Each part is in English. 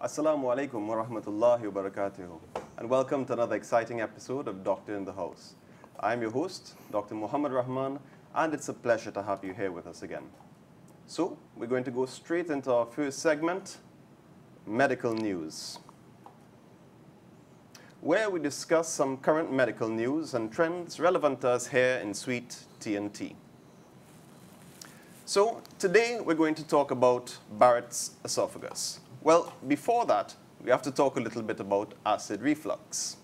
Assalamu alaikum wa rahmatullahi wa barakatuhu, and welcome to another exciting episode of Doctor in the House. I'm your host, Dr. Muhammad Rahman, and it's a pleasure to have you here with us again. So, we're going to go straight into our first segment, Medical News, where we discuss some current medical news and trends relevant to us here in Sweet TNT. So, today we're going to talk about Barrett's esophagus. Well, before that, we have to talk a little bit about acid reflux.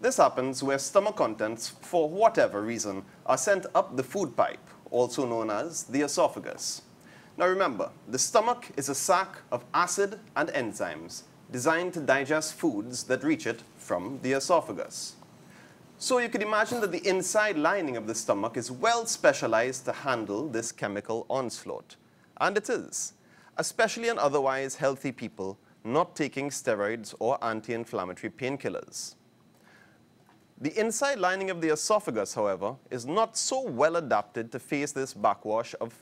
This happens where stomach contents, for whatever reason, are sent up the food pipe, also known as the esophagus. Now remember, the stomach is a sac of acid and enzymes designed to digest foods that reach it from the esophagus. So you could imagine that the inside lining of the stomach is well specialized to handle this chemical onslaught. And it is, especially in otherwise healthy people not taking steroids or anti-inflammatory painkillers. The inside lining of the esophagus, however, is not so well adapted to face this backwash of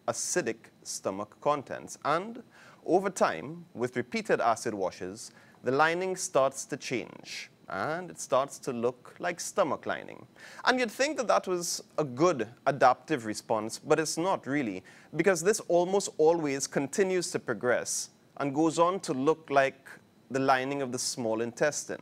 acidic stomach contents. And over time, with repeated acid washes, the lining starts to change and it starts to look like stomach lining. And you'd think that that was a good adaptive response, but it's not really, because this almost always continues to progress and goes on to look like the lining of the small intestine.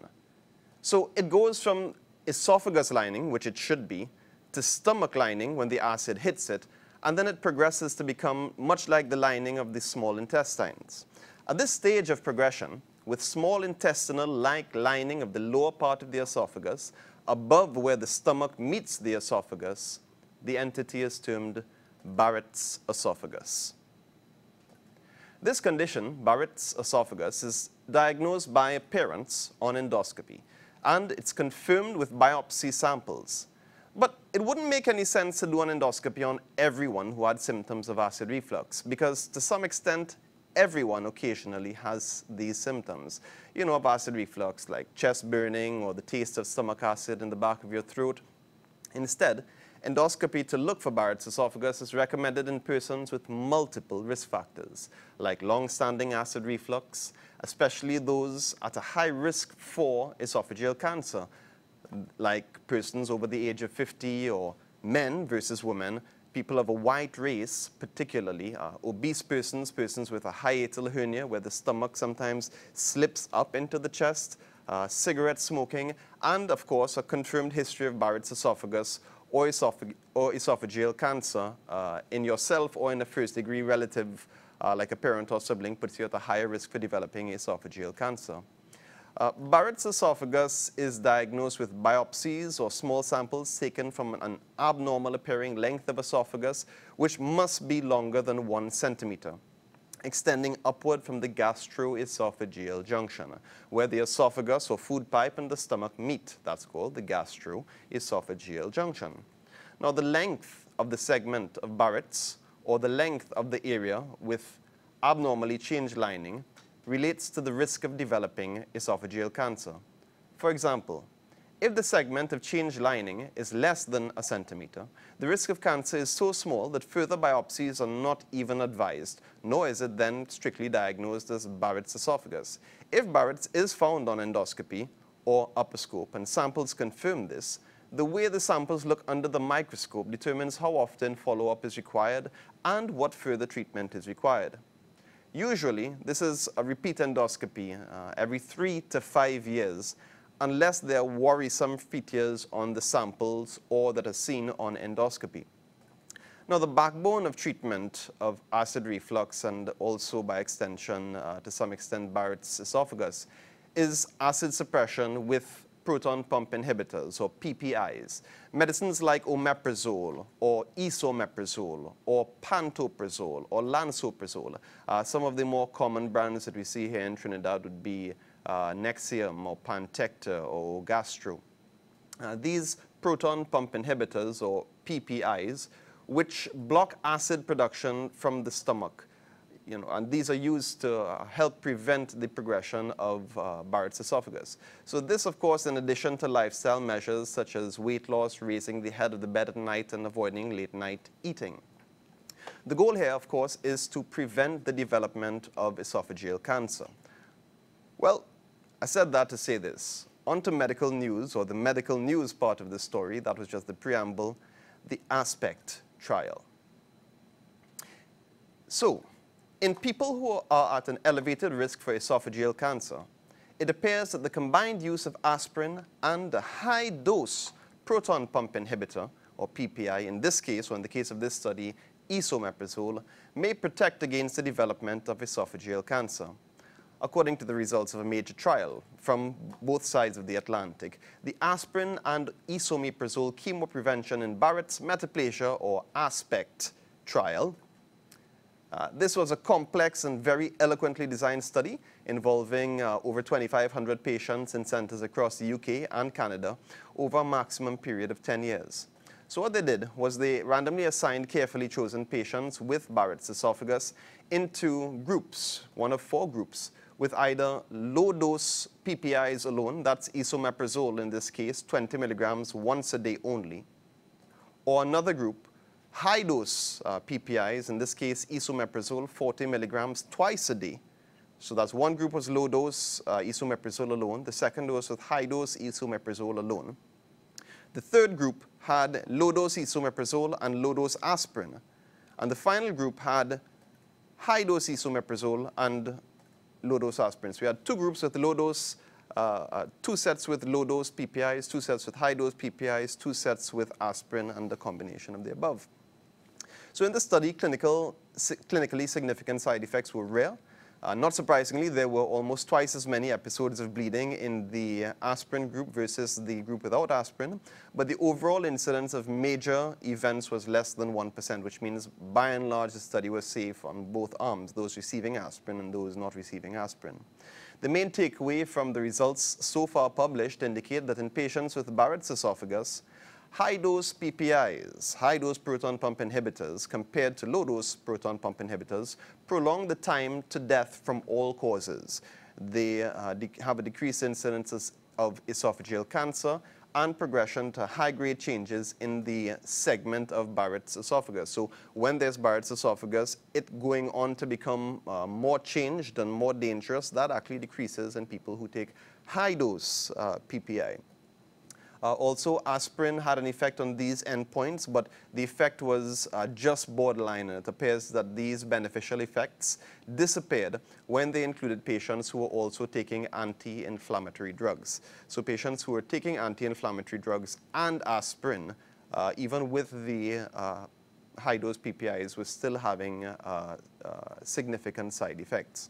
So it goes from esophagus lining, which it should be, to stomach lining when the acid hits it, and then it progresses to become much like the lining of the small intestines. At this stage of progression, with small intestinal-like lining of the lower part of the esophagus, above where the stomach meets the esophagus, the entity is termed Barrett's esophagus. This condition, Barrett's esophagus, is diagnosed by parents on endoscopy, and it's confirmed with biopsy samples. But it wouldn't make any sense to do an endoscopy on everyone who had symptoms of acid reflux, because to some extent, everyone occasionally has these symptoms, of acid reflux, like chest burning or the taste of stomach acid in the back of your throat. Instead, endoscopy to look for Barrett's esophagus is recommended in persons with multiple risk factors, like long-standing acid reflux, especially those at a high risk for esophageal cancer, like persons over the age of 50 or men versus women, people of a white race, particularly obese persons, persons with a hiatal hernia where the stomach sometimes slips up into the chest, cigarette smoking, and of course a confirmed history of Barrett's esophagus or esophageal cancer in yourself or in a first-degree relative, like a parent or sibling, puts you at a higher risk for developing esophageal cancer. Barrett's esophagus is diagnosed with biopsies or small samples taken from an abnormal appearing length of esophagus, which must be longer than 1 centimeter, extending upward from the gastroesophageal junction, where the esophagus or food pipe and the stomach meet. That's called the gastroesophageal junction. Now, the length of the segment of Barrett's, or the length of the area with abnormally changed lining, relates to the risk of developing esophageal cancer. For example, if the segment of changed lining is less than 1 centimeter, the risk of cancer is so small that further biopsies are not even advised, nor is it then strictly diagnosed as Barrett's esophagus. If Barrett's is found on endoscopy or upper scope, and samples confirm this, the way the samples look under the microscope determines how often follow-up is required and what further treatment is required. Usually, this is a repeat endoscopy every 3 to 5 years, unless there are worrisome features on the samples or that are seen on endoscopy. Now, the backbone of treatment of acid reflux and also by extension, to some extent, Barrett's esophagus is acid suppression with proton pump inhibitors or PPIs. Medicines like omeprazole or esomeprazole or pantoprazole or lansoprazole. Some of the more common brands that we see here in Trinidad would be Nexium or Pantecta or Gastro. These proton pump inhibitors or PPIs, which block acid production from the stomach, and these are used to help prevent the progression of Barrett's esophagus. So this, of course, in addition to lifestyle measures such as weight loss, raising the head of the bed at night, and avoiding late-night eating. The goal here, of course, is to prevent the development of esophageal cancer. Well, I said that to say this. On to medical news, or the medical news part of the story. That was just the preamble, the ASPECT trial. So, in people who are at an elevated risk for esophageal cancer, it appears that the combined use of aspirin and a high-dose proton pump inhibitor, or PPI, in this case, or in the case of this study, esomeprazole, may protect against the development of esophageal cancer. According to the results of a major trial from both sides of the Atlantic, the aspirin and esomeprazole chemoprevention in Barrett's metaplasia, or ASPECT trial. This was a complex and very eloquently designed study involving over 2,500 patients in centers across the UK and Canada over a maximum period of 10 years. So what they did was they randomly assigned carefully chosen patients with Barrett's esophagus into groups, one of 4 groups, with either low-dose PPIs alone, that's esomeprazole in this case, 20 milligrams once a day only, or another group, high-dose PPIs, in this case esomeprazole, 40 milligrams twice a day. So that's one group was low-dose esomeprazole alone, the second dose was high-dose esomeprazole alone. The third group had low-dose esomeprazole and low-dose aspirin, and the final group had high-dose esomeprazole and low-dose aspirin. So we had 2 groups with low-dose, 2 sets with low-dose PPIs, 2 sets with high-dose PPIs, 2 sets with aspirin, and the combination of the above. So in the study, clinically significant side effects were rare. Not surprisingly, there were almost twice as many episodes of bleeding in the aspirin group versus the group without aspirin, but the overall incidence of major events was less than 1%, which means by and large the study was safe on both arms, those receiving aspirin and those not receiving aspirin. The main takeaway from the results so far published indicate that in patients with Barrett's esophagus, high-dose PPIs, high-dose proton pump inhibitors, compared to low-dose proton pump inhibitors, prolong the time to death from all causes. They have a decreased incidence of esophageal cancer and progression to high-grade changes in the segment of Barrett's esophagus. So when there's Barrett's esophagus, it going on to become more changed and more dangerous, that actually decreases in people who take high-dose PPI. Also, aspirin had an effect on these endpoints, but the effect was just borderline, and it appears that these beneficial effects disappeared when they included patients who were also taking anti-inflammatory drugs. So patients who were taking anti-inflammatory drugs and aspirin, even with the high-dose PPIs, were still having significant side effects.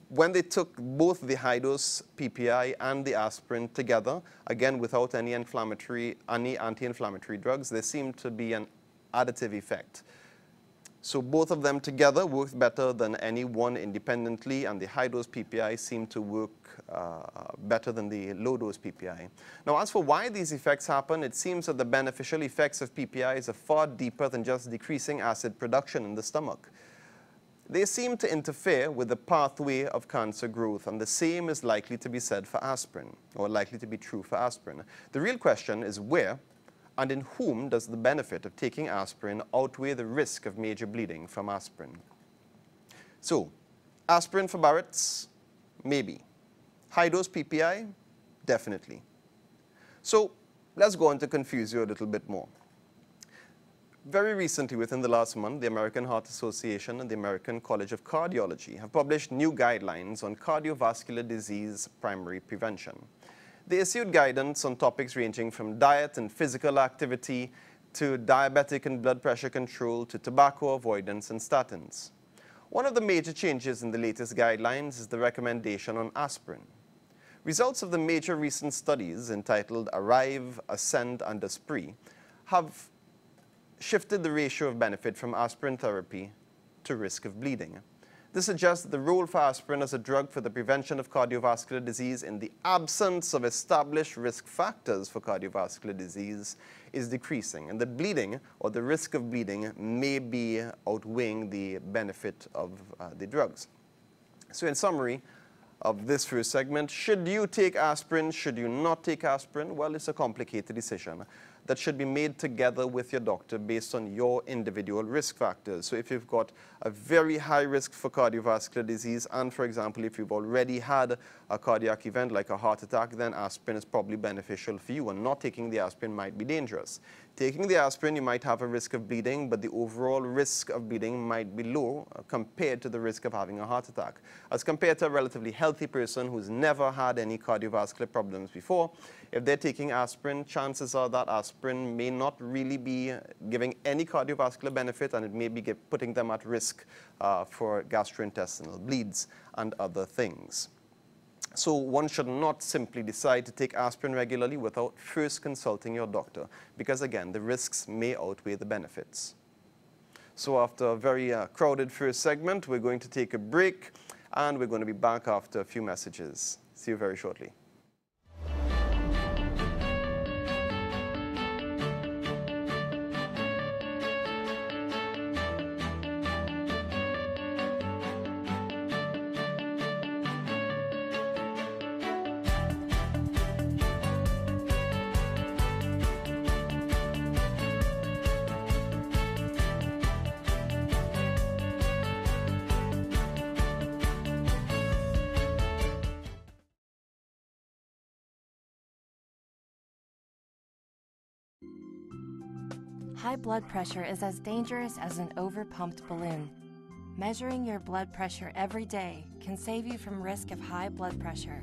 When they took both the high-dose PPI and the aspirin together, again without any anti-inflammatory drugs, there seemed to be an additive effect. So both of them together worked better than any one independently, and the high-dose PPI seemed to work better than the low-dose PPI. Now, as for why these effects happen, it seems that the beneficial effects of PPIs are far deeper than just decreasing acid production in the stomach. They seem to interfere with the pathway of cancer growth, and the same is likely to be said for aspirin, or likely to be true for aspirin. The real question is where and in whom does the benefit of taking aspirin outweigh the risk of major bleeding from aspirin? So, aspirin for Barrett's? Maybe. High-dose PPI? Definitely. So, let's go on to confuse you a little bit more. Very recently, within the last month, the American Heart Association and the American College of Cardiology have published new guidelines on cardiovascular disease primary prevention. They issued guidance on topics ranging from diet and physical activity to diabetic and blood pressure control to tobacco avoidance and statins. One of the major changes in the latest guidelines is the recommendation on aspirin. Results of the major recent studies entitled ARRIVE, ASCEND, and ASPREE have shifted the ratio of benefit from aspirin therapy to risk of bleeding. This suggests that the role for aspirin as a drug for the prevention of cardiovascular disease in the absence of established risk factors for cardiovascular disease is decreasing, and that bleeding or the risk of bleeding may be outweighing the benefit of the drugs. So in summary of this first segment, should you take aspirin, should you not take aspirin? Well, it's a complicated decision that should be made together with your doctor based on your individual risk factors. So if you've got a very high risk for cardiovascular disease, and for example, if you've already had a cardiac event like a heart attack, then aspirin is probably beneficial for you, and not taking the aspirin might be dangerous. Taking the aspirin, you might have a risk of bleeding, but the overall risk of bleeding might be low compared to the risk of having a heart attack. As compared to a relatively healthy person who's never had any cardiovascular problems before, if they're taking aspirin, chances are that aspirin may not really be giving any cardiovascular benefit, and it may be putting them at risk for gastrointestinal bleeds and other things. So one should not simply decide to take aspirin regularly without first consulting your doctor, because again, the risks may outweigh the benefits. So after a very crowded first segment, we're going to take a break, and we're going to be back after a few messages. See you very shortly. High blood pressure is as dangerous as an overpumped balloon. Measuring your blood pressure every day can save you from risk of high blood pressure.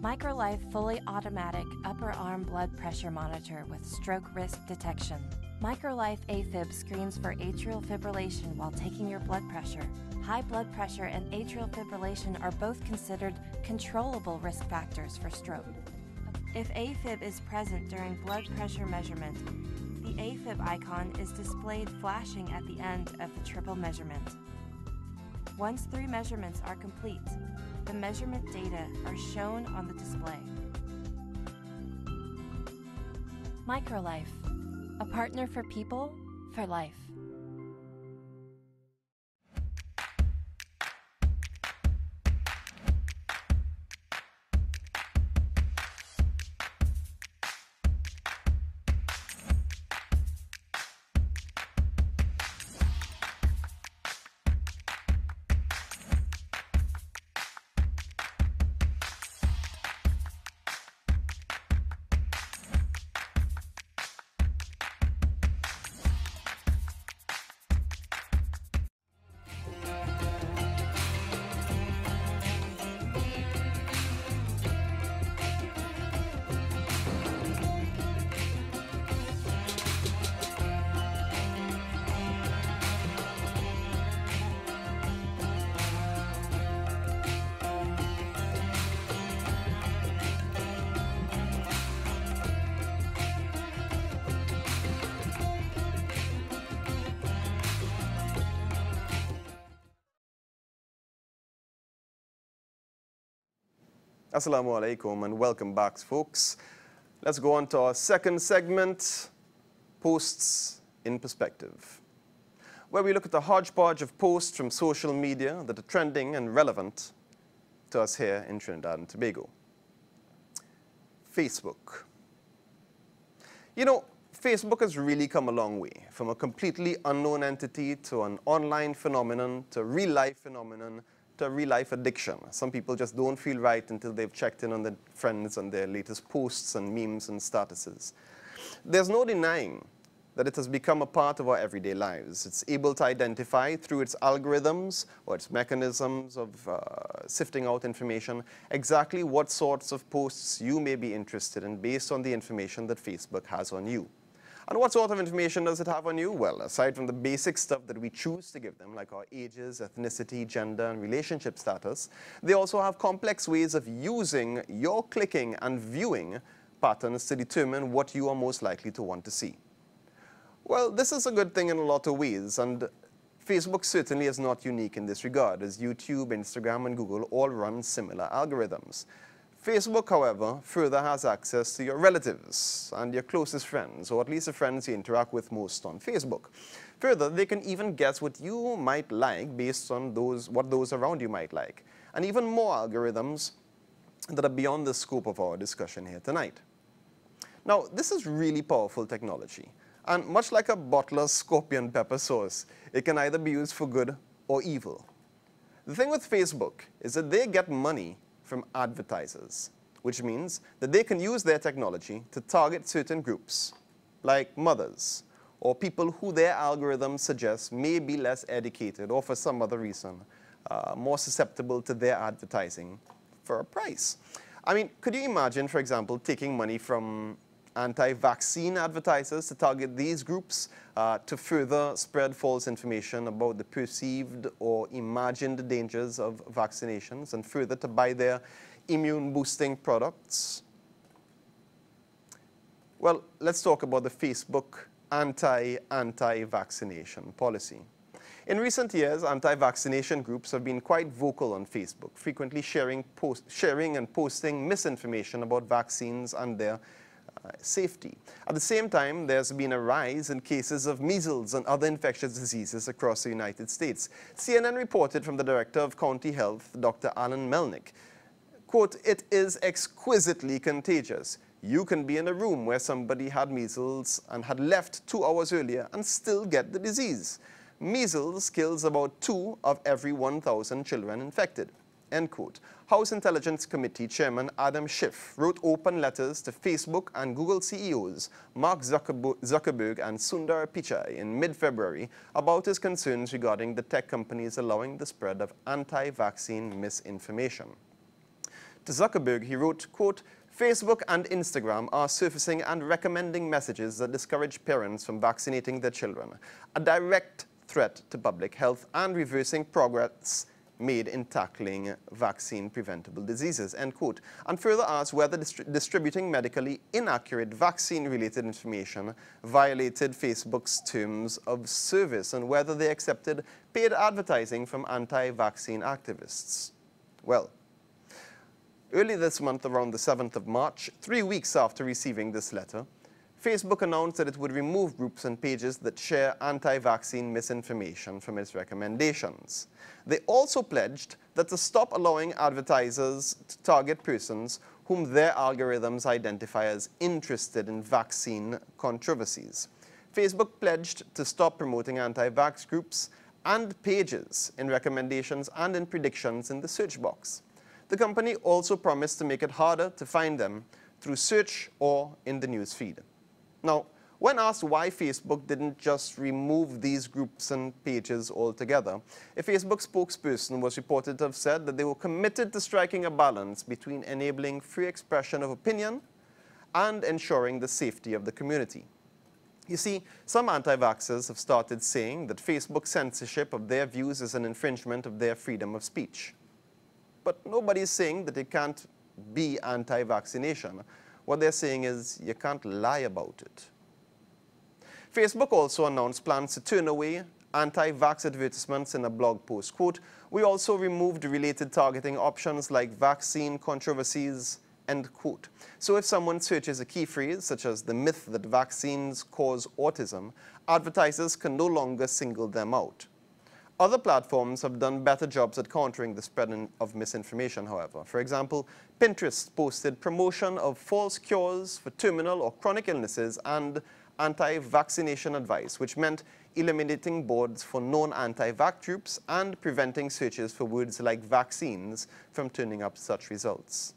MicroLife fully automatic upper arm blood pressure monitor with stroke risk detection. MicroLife AFib screens for atrial fibrillation while taking your blood pressure. High blood pressure and atrial fibrillation are both considered controllable risk factors for stroke. If AFib is present during blood pressure measurement, the AFib icon is displayed flashing at the end of the triple measurement. Once 3 measurements are complete, the measurement data are shown on the display. MicroLife, a partner for people, for life. Assalamu alaikum and welcome back, folks. Let's go on to our second segment, Posts in Perspective, where we look at the hodgepodge of posts from social media that are trending and relevant to us here in Trinidad and Tobago. Facebook. You know, Facebook has really come a long way, from a completely unknown entity to an online phenomenon to a real-life phenomenon to a real-life addiction. Some people just don't feel right until they've checked in on their friends and their latest posts and memes and statuses. There's no denying that it has become a part of our everyday lives. It's able to identify through its algorithms or its mechanisms of sifting out information exactly what sorts of posts you may be interested in based on the information that Facebook has on you. And what sort of information does it have on you? Well, aside from the basic stuff that we choose to give them, like our ages, ethnicity, gender, and relationship status, they also have complex ways of using your clicking and viewing patterns to determine what you are most likely to want to see. Well, this is a good thing in a lot of ways, and Facebook certainly is not unique in this regard, as YouTube, Instagram, and Google all run similar algorithms. Facebook, however, further has access to your relatives and your closest friends, or at least the friends you interact with most on Facebook. Further, they can even guess what you might like based on what those around you might like, and even more algorithms that are beyond the scope of our discussion here tonight. Now, this is really powerful technology, and much like a bottler's scorpion pepper sauce, it can either be used for good or evil. The thing with Facebook is that they get money from advertisers, which means that they can use their technology to target certain groups, like mothers, or people who their algorithms suggest may be less educated or for some other reason more susceptible to their advertising for a price. I mean, could you imagine, for example, taking money from anti-vaccine advertisers to target these groups to further spread false information about the perceived or imagined dangers of vaccinations and further to buy their immune-boosting products? Well, let's talk about the Facebook anti-vaccination policy. In recent years, anti-vaccination groups have been quite vocal on Facebook, frequently sharing and posting misinformation about vaccines and their safety. At the same time, there's been a rise in cases of measles and other infectious diseases across the United States. CNN reported from the Director of County Health, Dr. Alan Melnick, quote, "It is exquisitely contagious. You can be in a room where somebody had measles and had left 2 hours earlier and still get the disease. Measles kills about 2 of every 1,000 children infected." End quote. House Intelligence Committee Chairman Adam Schiff wrote open letters to Facebook and Google CEOs Mark Zuckerberg and Sundar Pichai in mid-February about his concerns regarding the tech companies allowing the spread of anti-vaccine misinformation. To Zuckerberg, he wrote, quote, "Facebook and Instagram are surfacing and recommending messages that discourage parents from vaccinating their children, a direct threat to public health and reversing progress made in tackling vaccine-preventable diseases," end quote, and further asked whether distributing medically inaccurate vaccine-related information violated Facebook's terms of service and whether they accepted paid advertising from anti-vaccine activists. Well, early this month, around the 7th of March, 3 weeks after receiving this letter, Facebook announced that it would remove groups and pages that share anti-vaccine misinformation from its recommendations. They also pledged that to stop allowing advertisers to target persons whom their algorithms identify as interested in vaccine controversies. Facebook pledged to stop promoting anti-vax groups and pages in recommendations and in predictions in the search box. The company also promised to make it harder to find them through search or in the news feed. Now, when asked why Facebook didn't just remove these groups and pages altogether, a Facebook spokesperson was reported to have said that they were committed to striking a balance between enabling free expression of opinion and ensuring the safety of the community. You see, some anti-vaxxers have started saying that Facebook censorship of their views is an infringement of their freedom of speech. But nobody's saying that it can't be anti-vaccination. What they're saying is you can't lie about it. Facebook also announced plans to turn away anti-vax advertisements in a blog post. Quote, "We also removed related targeting options like vaccine controversies," end quote. So if someone searches a key phrase such as the myth that vaccines cause autism, advertisers can no longer single them out. Other platforms have done better jobs at countering the spread of misinformation, however. For example, Pinterest posted promotion of false cures for terminal or chronic illnesses and anti-vaccination advice, which meant eliminating boards for known anti-vax groups and preventing searches for words like vaccines from turning up such results.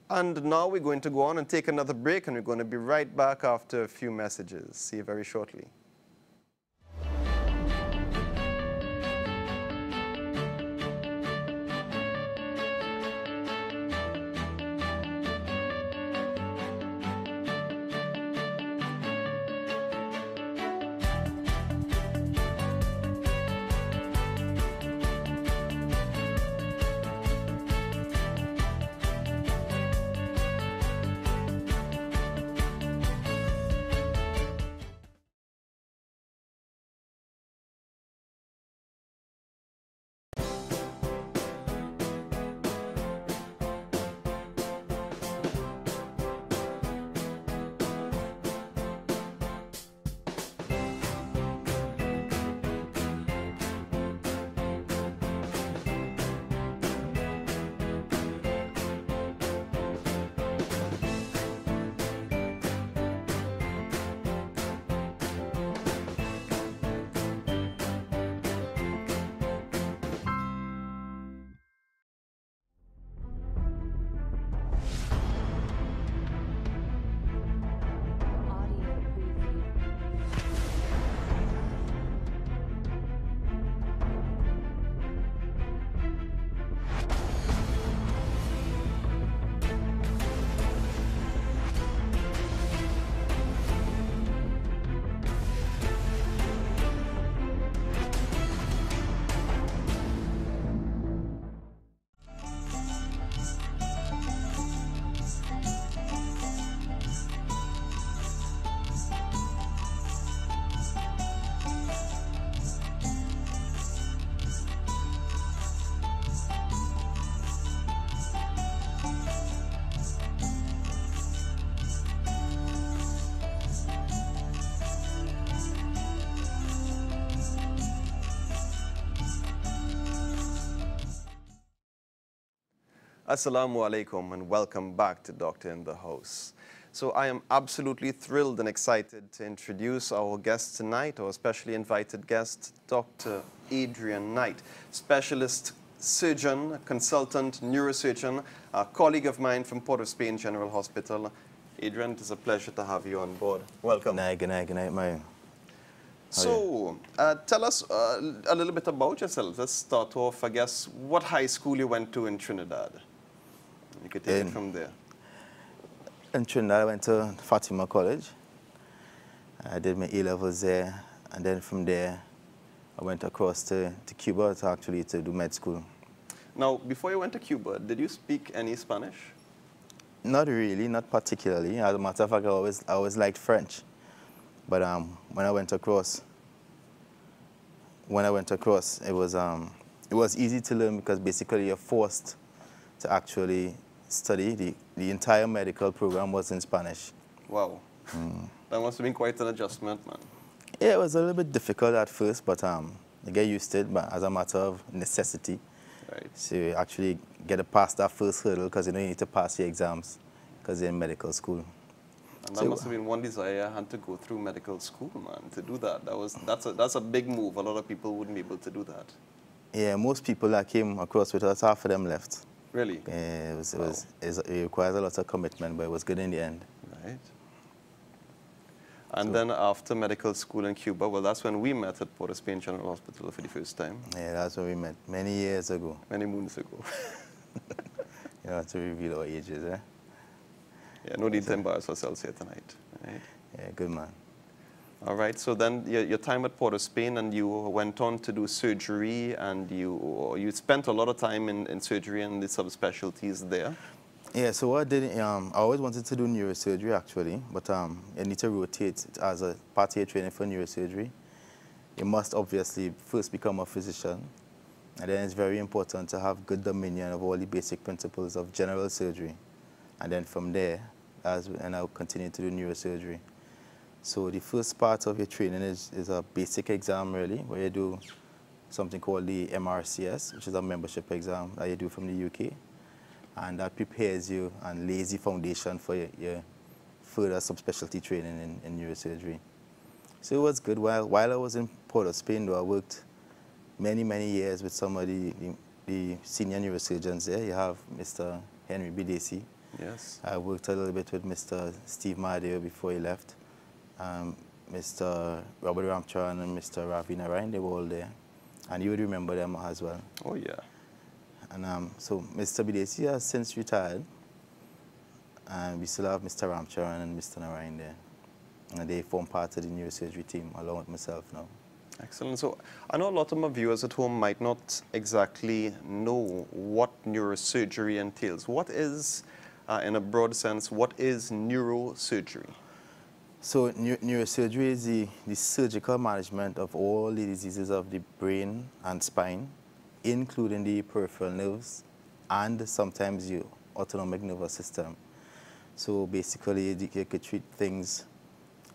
And now we're going to go on and take another break, and we're going to be right back after a few messages. See you very shortly. Assalamu alaikum and welcome back to Doctor in the House. So I am absolutely thrilled and excited to introduce our guest tonight, our specially invited guest, Dr. Adrian Knight, specialist surgeon, consultant, neurosurgeon, a colleague of mine from Port of Spain General Hospital. Adrian, it is a pleasure to have you on board. Welcome. Good night, man. So, tell us a little bit about yourself. Let's start off, I guess, what high school you went to in Trinidad. You could take it from there. In Trinidad, I went to Fatima College. I did my A-levels there, and then from there, I went across to Cuba to do med school. Now, before you went to Cuba, did you speak any Spanish? Not really, not particularly. As a matter of fact, I always liked French. But when I went across, it was easy to learn because basically you're forced to actually study. The entire medical program was in Spanish. Wow. That must have been quite an adjustment, man. Yeah, it was a little bit difficult at first, but I get used to it, but as a matter of necessity. Right. So you actually get past that first hurdle because you need to pass your exams because you're in medical school. And that must have been one desire I had to go through medical school, man, to do that. That's a big move. A lot of people wouldn't be able to do that. Yeah, most people that came across with us, half of them left. Really? It requires a lot of commitment, but it was good in the end. Right. And then after medical school in Cuba, well, that's when we met at Port of Spain General Hospital for the first time. Yeah, that's when we met, many years ago. Many moons ago. You don't have to reveal our ages, eh? Yeah, no need to embarrass ourselves here tonight. Right? Yeah, good man. All right, so then your time at Port of Spain, and you went on to do surgery, and you spent a lot of time in surgery and the subspecialties there. Yeah, so what I did, I always wanted to do neurosurgery actually, but you need to rotate as a part of your training for neurosurgery. You must obviously first become a physician, and then it's very important to have good dominion of all the basic principles of general surgery. And then from there, I'll continue to do neurosurgery. So the first part of your training is a basic exam really, where you do something called the MRCS, which is a membership exam that you do from the UK. And that prepares you and lays the foundation for your further subspecialty training in neurosurgery. So it was good. While I was in Port of Spain, though, I worked many years with some of the senior neurosurgeons there. You have Mr. Henry Bidesi, Yes. I worked a little bit with Mr. Steve Madeo before he left. Mr. Robert Ramcharan and Mr. Ravi Narayan, they were all there. And you would remember them as well. Oh, yeah. And so Mr. Bidesi has since retired. And we still have Mr. Ramcharan and Mr. Narayan there. And they form part of the neurosurgery team along with myself now. Excellent. So I know a lot of my viewers at home might not exactly know what neurosurgery entails. What is, in a broad sense, what is neurosurgery? So neurosurgery is the surgical management of all the diseases of the brain and spine, including the peripheral nerves and sometimes the autonomic nervous system. So basically, you could treat things,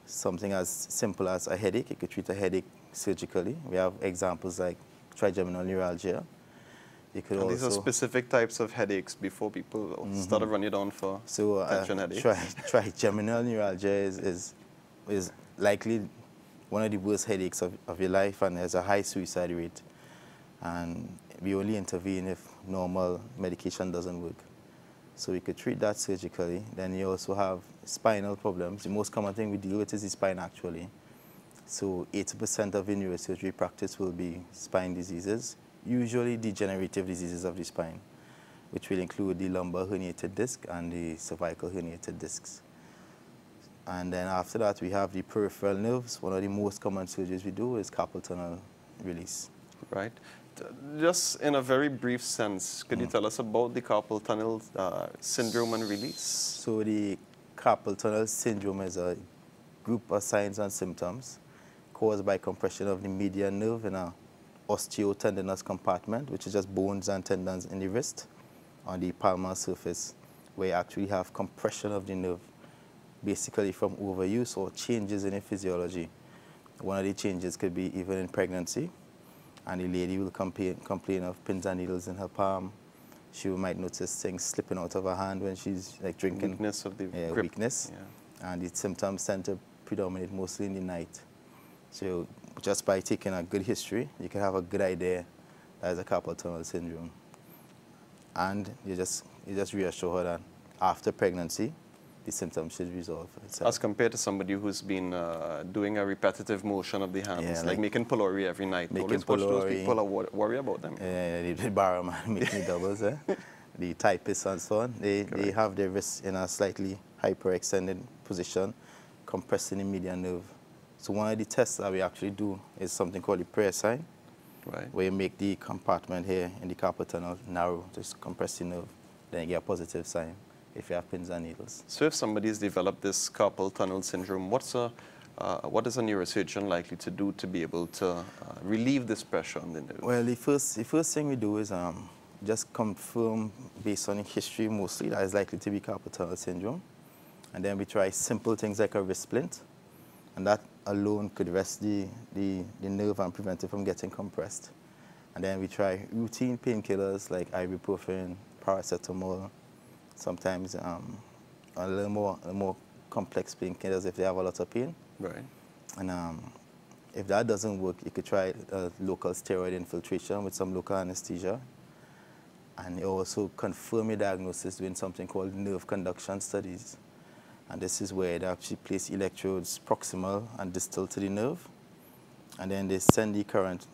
something as simple as a headache. You could treat a headache surgically. We have examples like trigeminal neuralgia. You could These are specific types of headaches before people start to run you down for tension headaches. Trigeminal neuralgia is likely one of the worst headaches of your life, and there's a high suicide rate. And we only intervene if normal medication doesn't work. So we could treat that surgically. Then you also have spinal problems. The most common thing we deal with is the spine, actually. So 80% of the neurosurgery practice will be spine diseases, usually degenerative diseases of the spine, which will include the lumbar herniated disc and the cervical herniated discs. And then after that, we have the peripheral nerves. One of the most common surgeries we do is carpal tunnel release. Right. Just in a very brief sense, could you tell us about the carpal tunnel syndrome and release? So the carpal tunnel syndrome is a group of signs and symptoms caused by compression of the median nerve in a osteotendinous compartment, which is just bones and tendons in the wrist on the palmar surface, where you actually have compression of the nerve, basically from overuse or changes in the physiology. One of the changes could be even in pregnancy, and the lady will complain of pins and needles in her palm. She might notice things slipping out of her hand when she's like drinking. Weakness of the grip. Weakness. Yeah. And the symptoms tend to predominate mostly in the night. So just by taking a good history, you can have a good idea that is a carpal tunnel syndrome. And you just reassure her that after pregnancy, the symptoms should resolve itself. As compared to somebody who's been doing a repetitive motion of the hands, like making pylori every night. Always watch those people are worry about them. Yeah, the barman making doubles, the typists and so on. They have their wrists in a slightly hyperextended position, compressing the median nerve. So one of the tests that we actually do is something called the prayer sign, where you make the compartment here in the carpal tunnel narrow, just compress the nerve, then you get a positive sign if you have pins and needles. So if somebody's developed this carpal tunnel syndrome, what is a neurosurgeon likely to do to be able to relieve this pressure on the nerve? Well, the first thing we do is just confirm, based on the history mostly, that is likely to be carpal tunnel syndrome. And then we try simple things like a wrist splint, and that alone could rest the nerve and prevent it from getting compressed. And then we try routine painkillers like ibuprofen, paracetamol, sometimes a little more complex painkillers if they have a lot of pain. Right. And if that doesn't work, you could try local steroid infiltration with some local anesthesia. And you also confirm your diagnosis doing something called nerve conduction studies. And this is where they actually place electrodes proximal and distal to the nerve. And then they send the current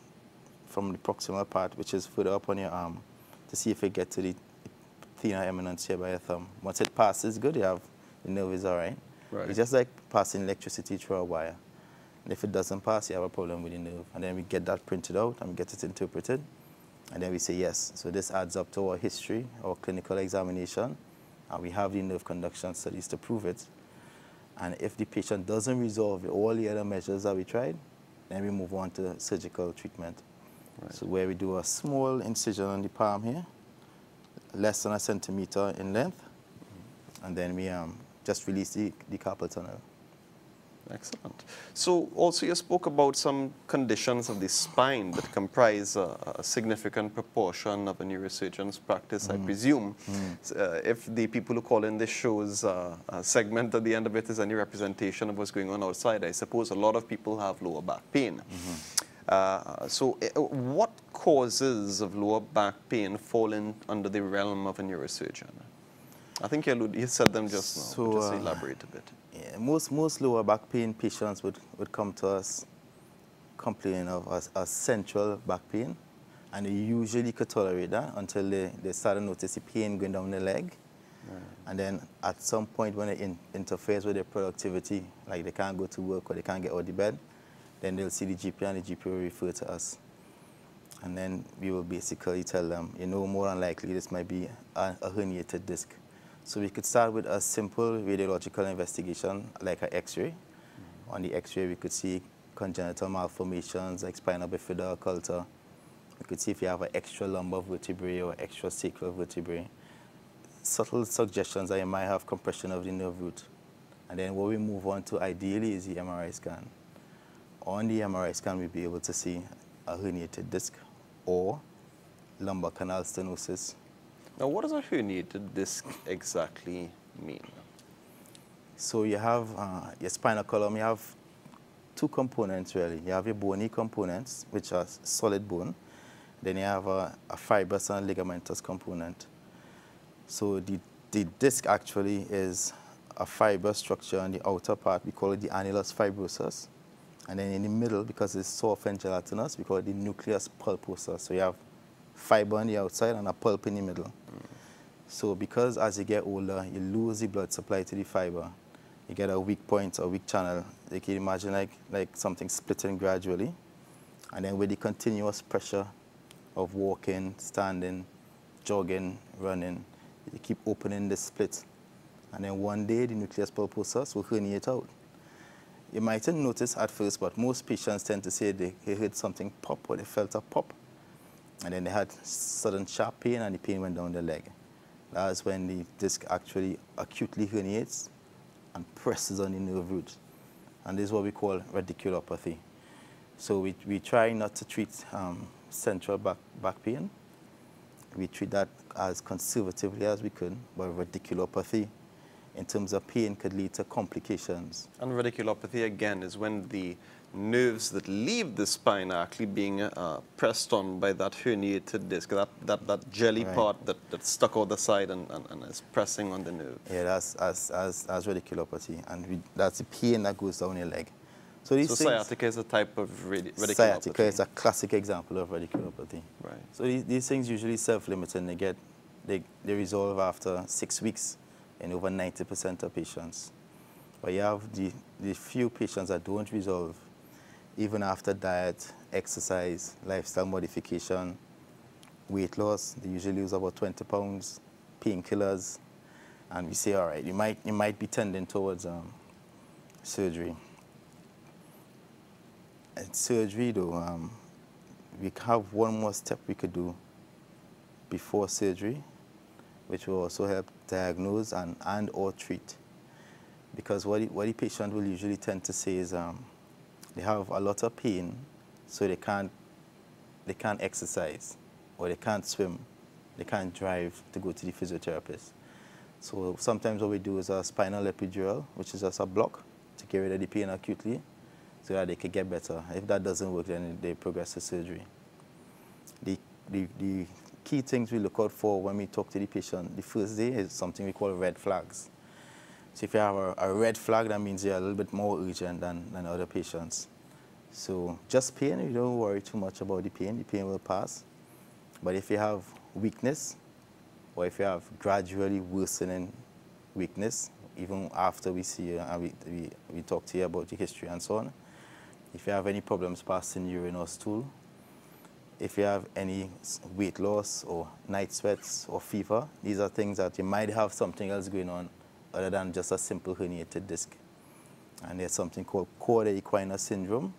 from the proximal part, which is further up on your arm, to see if it gets to the thinner eminence here by your thumb. Once it passes, good, the nerve is all right. It's just like passing electricity through a wire. And if it doesn't pass, you have a problem with the nerve. And then we get that printed out and we get it interpreted. And then we say yes. So this adds up to our history, our clinical examination. And we have the nerve conduction studies to prove it. And if the patient doesn't resolve all the other measures that we tried, then we move on to surgical treatment. So where we do a small incision on the palm here, less than a centimeter in length, and then we just release the carpal tunnel. Excellent. So also you spoke about some conditions of the spine that comprise a significant proportion of a neurosurgeon's practice, I presume. If the people who call in this show's segment at the end of it is any representation of what's going on outside, I suppose a lot of people have lower back pain. So what causes of lower back pain fall in under the realm of a neurosurgeon? I think you said them just now. So, Just elaborate a bit. Yeah, most lower back pain patients would come to us complaining of a central back pain, and they usually could tolerate that until they start to notice the pain going down the leg. And then at some point when it interferes with their productivity, like they can't go to work or they can't get out of bed, then they'll see the GP and the GP will refer to us. And then we will basically tell them, you know, more than likely this might be a herniated disc. So we could start with a simple radiological investigation like an X-ray. On the X-ray we could see congenital malformations like spina bifida occulta. We could see if you have an extra lumbar vertebrae or extra sacral vertebrae. Subtle suggestions that you might have compression of the nerve root. And then what we move on to ideally is the MRI scan. On the MRI scan, we'll be able to see a herniated disc or lumbar canal stenosis. Now, what does a herniated disc exactly mean? So you have your spinal column, you have two components really. You have your bony components, which are solid bone. Then you have a fibrous and ligamentous component. So the disc actually is a fibrous structure on the outer part. We call it the annulus fibrosus. And then in the middle, because it's soft and gelatinous, we call it the nucleus pulposus. So you have fiber on the outside and a pulp in the middle. So because as you get older, you lose the blood supply to the fiber. You get a weak point, a weak channel. You can imagine like something splitting gradually. And then with the continuous pressure of walking, standing, jogging, running, you keep opening the split. And then one day, the nucleus pulposus will herniate out. You mightn't notice at first, but most patients tend to say they heard something pop or they felt a pop. And then they had sudden sharp pain and the pain went down the leg. That's when the disc actually acutely herniates and presses on the nerve root. And this is what we call radiculopathy. So we try not to treat central back pain. We treat that as conservatively as we could, but radiculopathy in terms of pain could lead to complications. And radiculopathy, again, is when the nerves that leave the spine are actually being pressed on by that herniated disc, that jelly part that's stuck out the side and is pressing on the nerve. Yeah, that's as radiculopathy, and that's the pain that goes down your leg. So sciatica is a type of radiculopathy. Sciatica is a classic example of radiculopathy. Right. So these things usually self-limiting. They resolve after 6 weeks in over 90% of patients. But you have the few patients that don't resolve, even after diet, exercise, lifestyle modification, weight loss. They usually lose about 20 pounds, painkillers, and we say, all right, you might be tending towards surgery. And surgery, though, we have one more step we could do before surgery, which will also help diagnose and or treat. Because what the patient will usually tend to say is they have a lot of pain, so they can't exercise, or they can't swim, they can't drive to go to the physiotherapist. So sometimes what we do is a spinal epidural, which is just a block to get rid of the pain acutely, so that they can get better. If that doesn't work, then they progress to surgery. The key things we look out for when we talk to the patient the first day is something we call red flags. So if you have a red flag, that means you're a little bit more urgent than other patients. So just pain, you don't worry too much about the pain will pass. But if you have weakness, or if you have gradually worsening weakness, even after we see you and we talk to you about your history and so on, if you have any problems passing urine or stool, if you have any weight loss or night sweats or fever, these are things that you might have something else going on other than just a simple herniated disc. And there's something called cauda equina syndrome.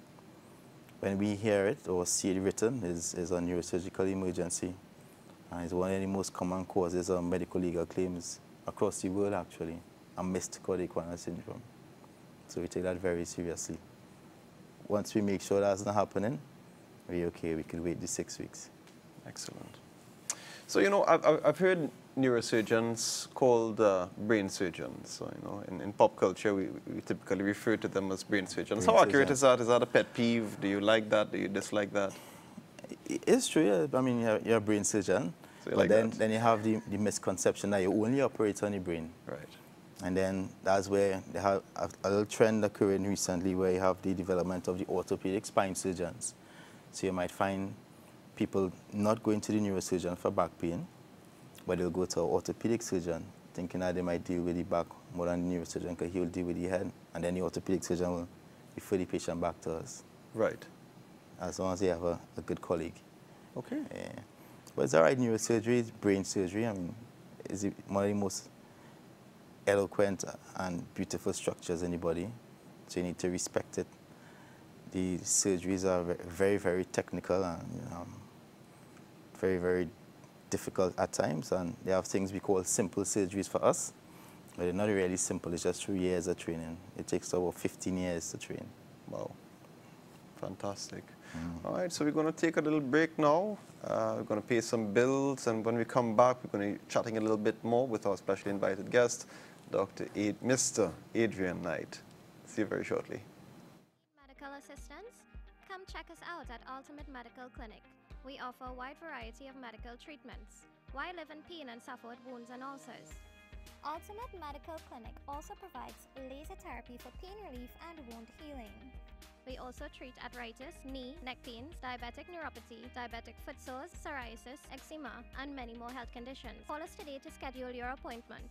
When we hear it or see it written, is a neurosurgical emergency. And it's one of the most common causes of medical legal claims across the world, actually, a missed cauda equina syndrome. So we take that very seriously. Once we make sure that's not happening, we're okay, we can wait the 6 weeks. Excellent. So, you know, I've heard neurosurgeons called brain surgeons. So, you know, in pop culture, we typically refer to them as brain surgeons. How accurate is that? Is that a pet peeve? Do you like that? Do you dislike that? It's true, yeah. I mean, you're a brain surgeon. So you but like then you have the misconception that you only operate on the brain. Right. And then that's where they have a little trend occurring recently where you have the development of the orthopedic spine surgeons. So you might find people not going to the neurosurgeon for back pain, but they'll go to an orthopedic surgeon thinking that they might deal with the back more than the neurosurgeon because he will deal with the head, and then the orthopedic surgeon will refer the patient back to us. Right. As long as they have a good colleague. Okay. Yeah. But it's all right, neurosurgery is brain surgery. I mean, it's one of the most eloquent and beautiful structures in the body, so you need to respect it. The surgeries are very, very technical and very, very difficult at times, and they have things we call simple surgeries for us, but they're not really simple. It's just 3 years of training. It takes about 15 years to train. Wow. Fantastic. All right, so we're going to take a little break now. We're going to pay some bills, and when we come back, we're going to be chatting a little bit more with our specially invited guest, Mr. Adrian Knight. See you very shortly. Medical assistance? Come check us out at Ultimate Medical Clinic. We offer a wide variety of medical treatments. Why live in pain and suffer with wounds and ulcers? Ultimate Medical Clinic also provides laser therapy for pain relief and wound healing. We also treat arthritis, knee, neck pains, diabetic neuropathy, diabetic foot sores, psoriasis, eczema, and many more health conditions. Call us today to schedule your appointment,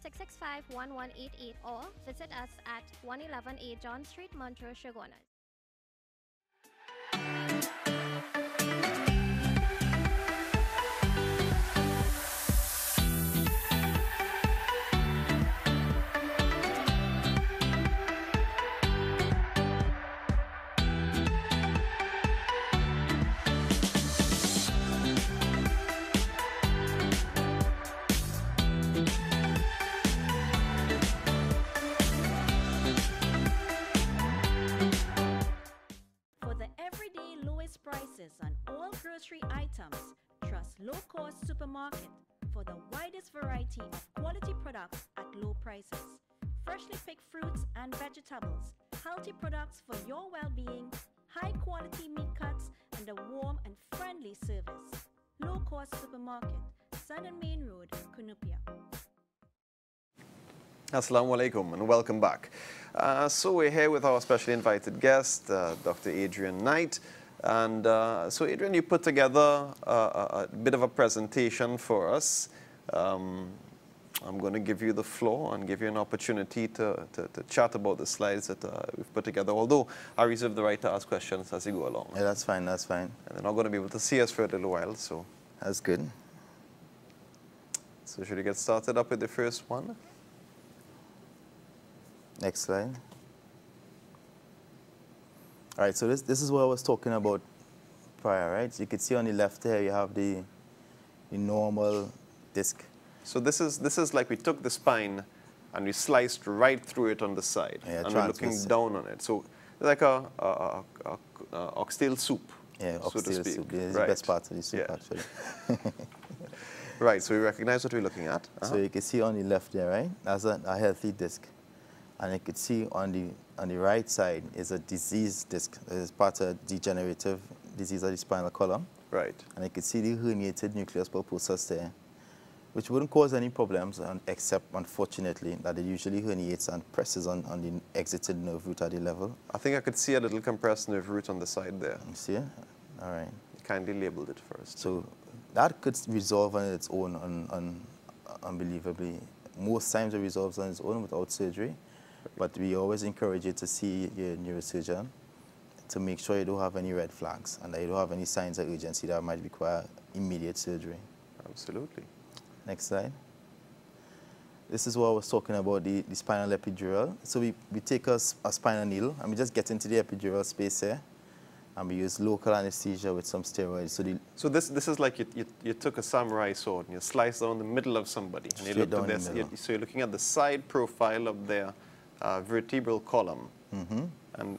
665-1188, or visit us at 111A John Street, Montrose, Chaguanas. Prices on all grocery items. Trust Low Cost Supermarket for the widest variety of quality products at low prices. Freshly picked fruits and vegetables, healthy products for your well-being, high quality meat cuts, and a warm and friendly service. Low Cost Supermarket, Sun and Main Road, Cunupia. Assalamu alaikum and welcome back. So we're here with our specially invited guest, Dr. Adrian Knight. And so Adrian, you put together a bit of a presentation for us. I'm going to give you the floor and give you an opportunity to chat about the slides that we've put together, although I reserve the right to ask questions as you go along. Yeah, that's fine, that's fine. And they're not going to be able to see us for a little while, so. That's good. So should we get started up with the first one? Next slide. All right, so this is what I was talking about prior, right? So you can see on the left here, you have the normal disc. So this is like we took the spine and we sliced right through it on the side. Yeah, and we're looking down on it. So it's like a oxtail soup, yeah, so to oxtail speak. soup. Yeah, it's right. the best part of the soup, Yeah. actually. Right, so we recognize what we're looking at. So you can see on the left there, right? That's a healthy disc. And you can see on the right side is a diseased disc. It's part of degenerative disease of the spinal column. Right. And you can see the herniated nucleus pulposus there, which wouldn't cause any problems, except, unfortunately, that it usually herniates and presses on the exited nerve root at the level. I think I could see a little compressed nerve root on the side there. You see it? All right. You kindly labeled it first. So that could resolve on its own, unbelievably. Most times it resolves on its own without surgery. But we always encourage you to see your neurosurgeon to make sure you don't have any red flags and that you don't have any signs of urgency that might require immediate surgery. Absolutely. Next slide. This is what I was talking about, the spinal epidural. So we take a spinal needle and we just get into the epidural space here, and we use local anesthesia with some steroids. So this is like you took a samurai sword and you sliced down the middle of somebody. And you Straight looked down at the this, middle. so you're looking at the side profile of their vertebral column. And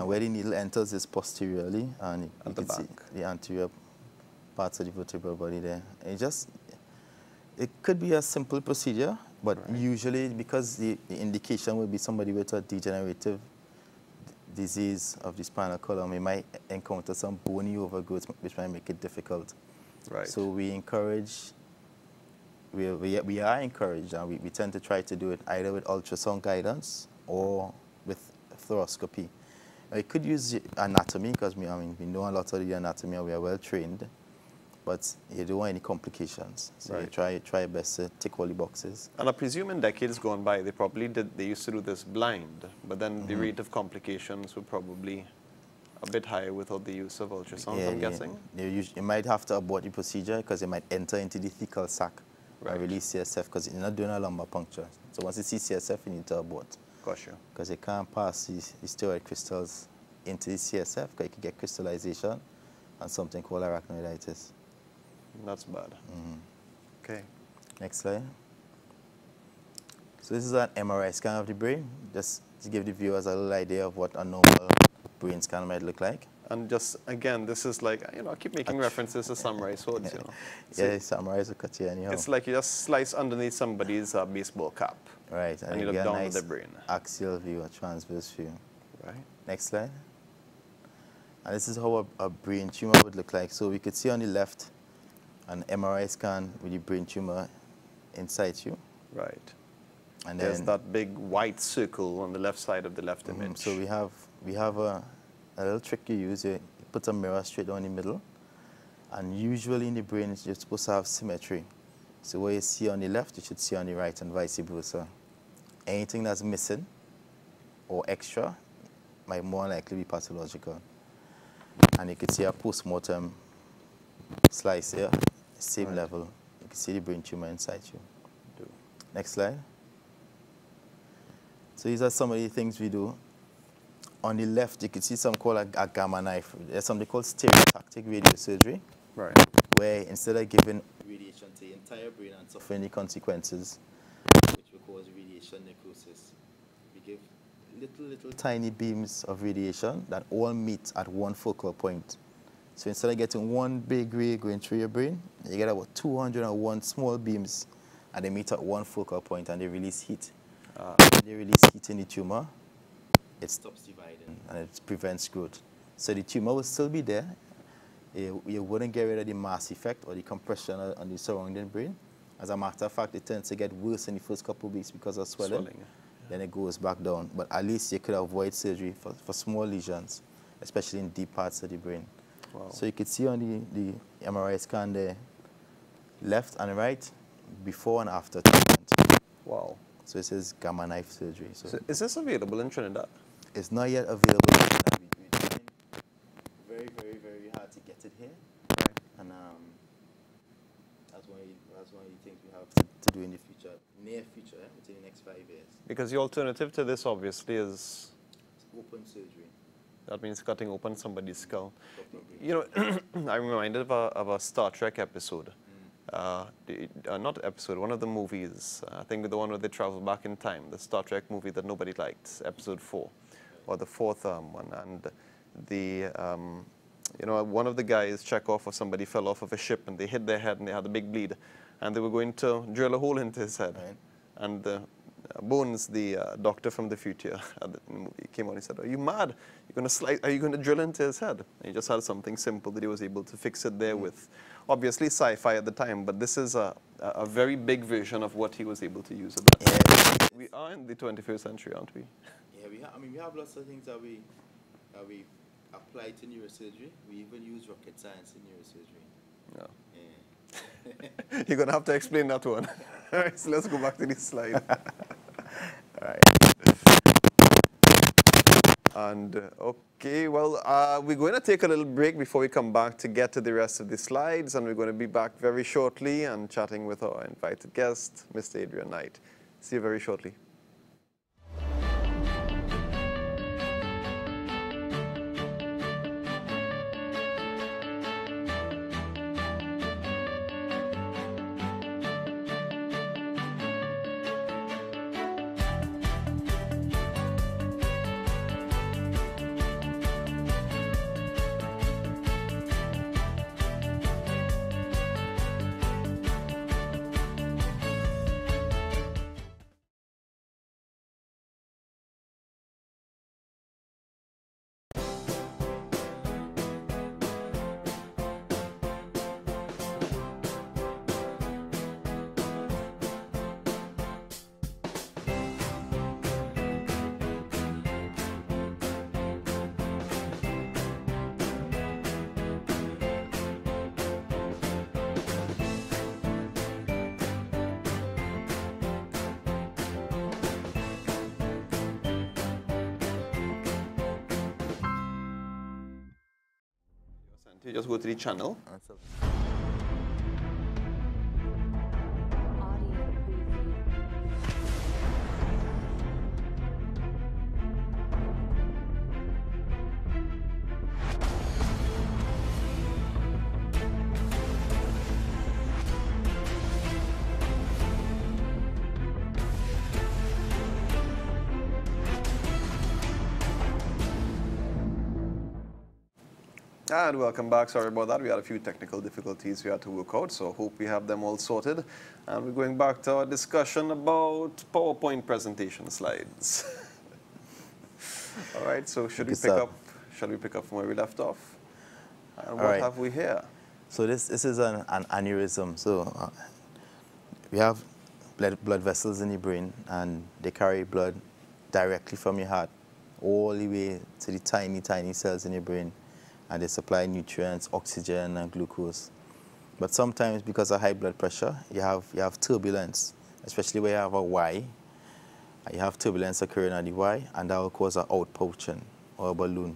where the needle enters is posteriorly, and you At the can see back. the anterior parts of the vertebral body there. It could be a simple procedure, but usually because the indication will be somebody with a degenerative disease of the spinal column, we might encounter some bony overgrowth, which might make it difficult. Right. So we encourage we are encouraged, and we tend to try to do it either with ultrasound guidance or with fluoroscopy. We could use anatomy because we know a lot of the anatomy and we are well trained, but you don't want any complications. So Right. you try your best to tick all the boxes. And I presume in decades gone by, they used to do this blind, but then the rate of complications were probably a bit higher without the use of ultrasound, I'm guessing. You might have to abort the procedure because it might enter into the thecal sac Right. and release CSF because you're not doing a lumbar puncture. So once you see CSF, you need to abort. Gotcha. Because it can't pass the steroid crystals into the CSF because you can get crystallization and something called arachnoiditis. That's bad. Okay. Next slide. So this is an MRI scan of the brain, just to give the viewers a little idea of what a normal brain scan might look like. And just, again, this is like, I keep making references to samurai swords, So Yeah, samurais will cut you anyhow. it's like you just slice underneath somebody's baseball cap. Right, and you you look get a down at nice the brain. axial view, a transverse view. Right. Next slide. And this is how a brain tumor would look like. So we could see on the left an MRI scan with the brain tumor inside you. Right. And There's then, that big white circle on the left side of the left image. So we have a little trick you use. You put a mirror straight down the middle. And usually in the brain, you're supposed to have symmetry. So what you see on the left, you should see on the right, and vice versa. Anything that's missing or extra might more likely be pathological. And you can see a post-mortem slice here, same level. You can see the brain tumor inside you. Next slide. So these are some of the things we do. On the left, you can see something called a gamma knife. There's something called stereotactic radiosurgery, Right. where instead of giving radiation to the entire brain and suffering the consequences, which will cause radiation necrosis, we give little tiny beams of radiation that all meet at one focal point. So instead of getting one big ray going through your brain, you get about 201 small beams, and they meet at one focal point and they release heat. When they release heat in the tumor, it stops dividing and it prevents growth. So the tumor will still be there. You wouldn't get rid of the mass effect or the compression on the surrounding brain. As a matter of fact, it tends to get worse in the first couple of weeks because of swelling. Then it goes back down. But at least you could avoid surgery for small lesions, especially in deep parts of the brain. Wow. So you could see on the MRI scan there, left and right, before and after treatment. Wow. So it says gamma knife surgery. So is this available in Trinidad? it's not yet available. We're trying very hard to get it here. And that's one of the things we have to do in the future, near future, within the next 5 years. Because the alternative to this, obviously, is Open surgery. that means cutting open somebody's skull. I'm reminded of a Star Trek episode. Not episode, one of the movies. I think the one where they travel back in time, the Star Trek movie that nobody liked, episode 4, or the fourth one. And one of the guys, Chekhov or somebody, fell off of a ship and they hit their head and they had a big bleed. And they were going to drill a hole into his head. Right. And Bones, the doctor from the future, he came on and said, "Are you mad? Are you going to drill into his head?" And he just had something simple that he was able to fix it there with. Obviously sci-fi at the time, but this is a very big version of what he was able to use at that time. We are in the 21st century, aren't we? Yeah, we have lots of things that we apply to neurosurgery. We even use rocket science in neurosurgery. Yeah. Yeah. You're going to have to explain that one. All right, so let's go back to this slide. All right. And, okay, well, we're going to take a little break before we come back to get to the rest of the slides, and we're going to be back very shortly and chatting with our invited guest, Mr. Adrian Knight. See you very shortly. You just go to the channel. And welcome back. Sorry about that. We had a few technical difficulties we had to work out, so hope we have them all sorted. And we're going back to our discussion about PowerPoint presentation slides. All right, so shall we pick up from where we left off? And what have we here? So this is an aneurysm. So we have blood vessels in the brain, and they carry blood directly from your heart all the way to the tiny, tiny cells in your brain. And they supply nutrients, oxygen, and glucose. But sometimes, because of high blood pressure, you have turbulence, especially where you have a Y. You have turbulence occurring at the Y, and that will cause an outpouching or a balloon.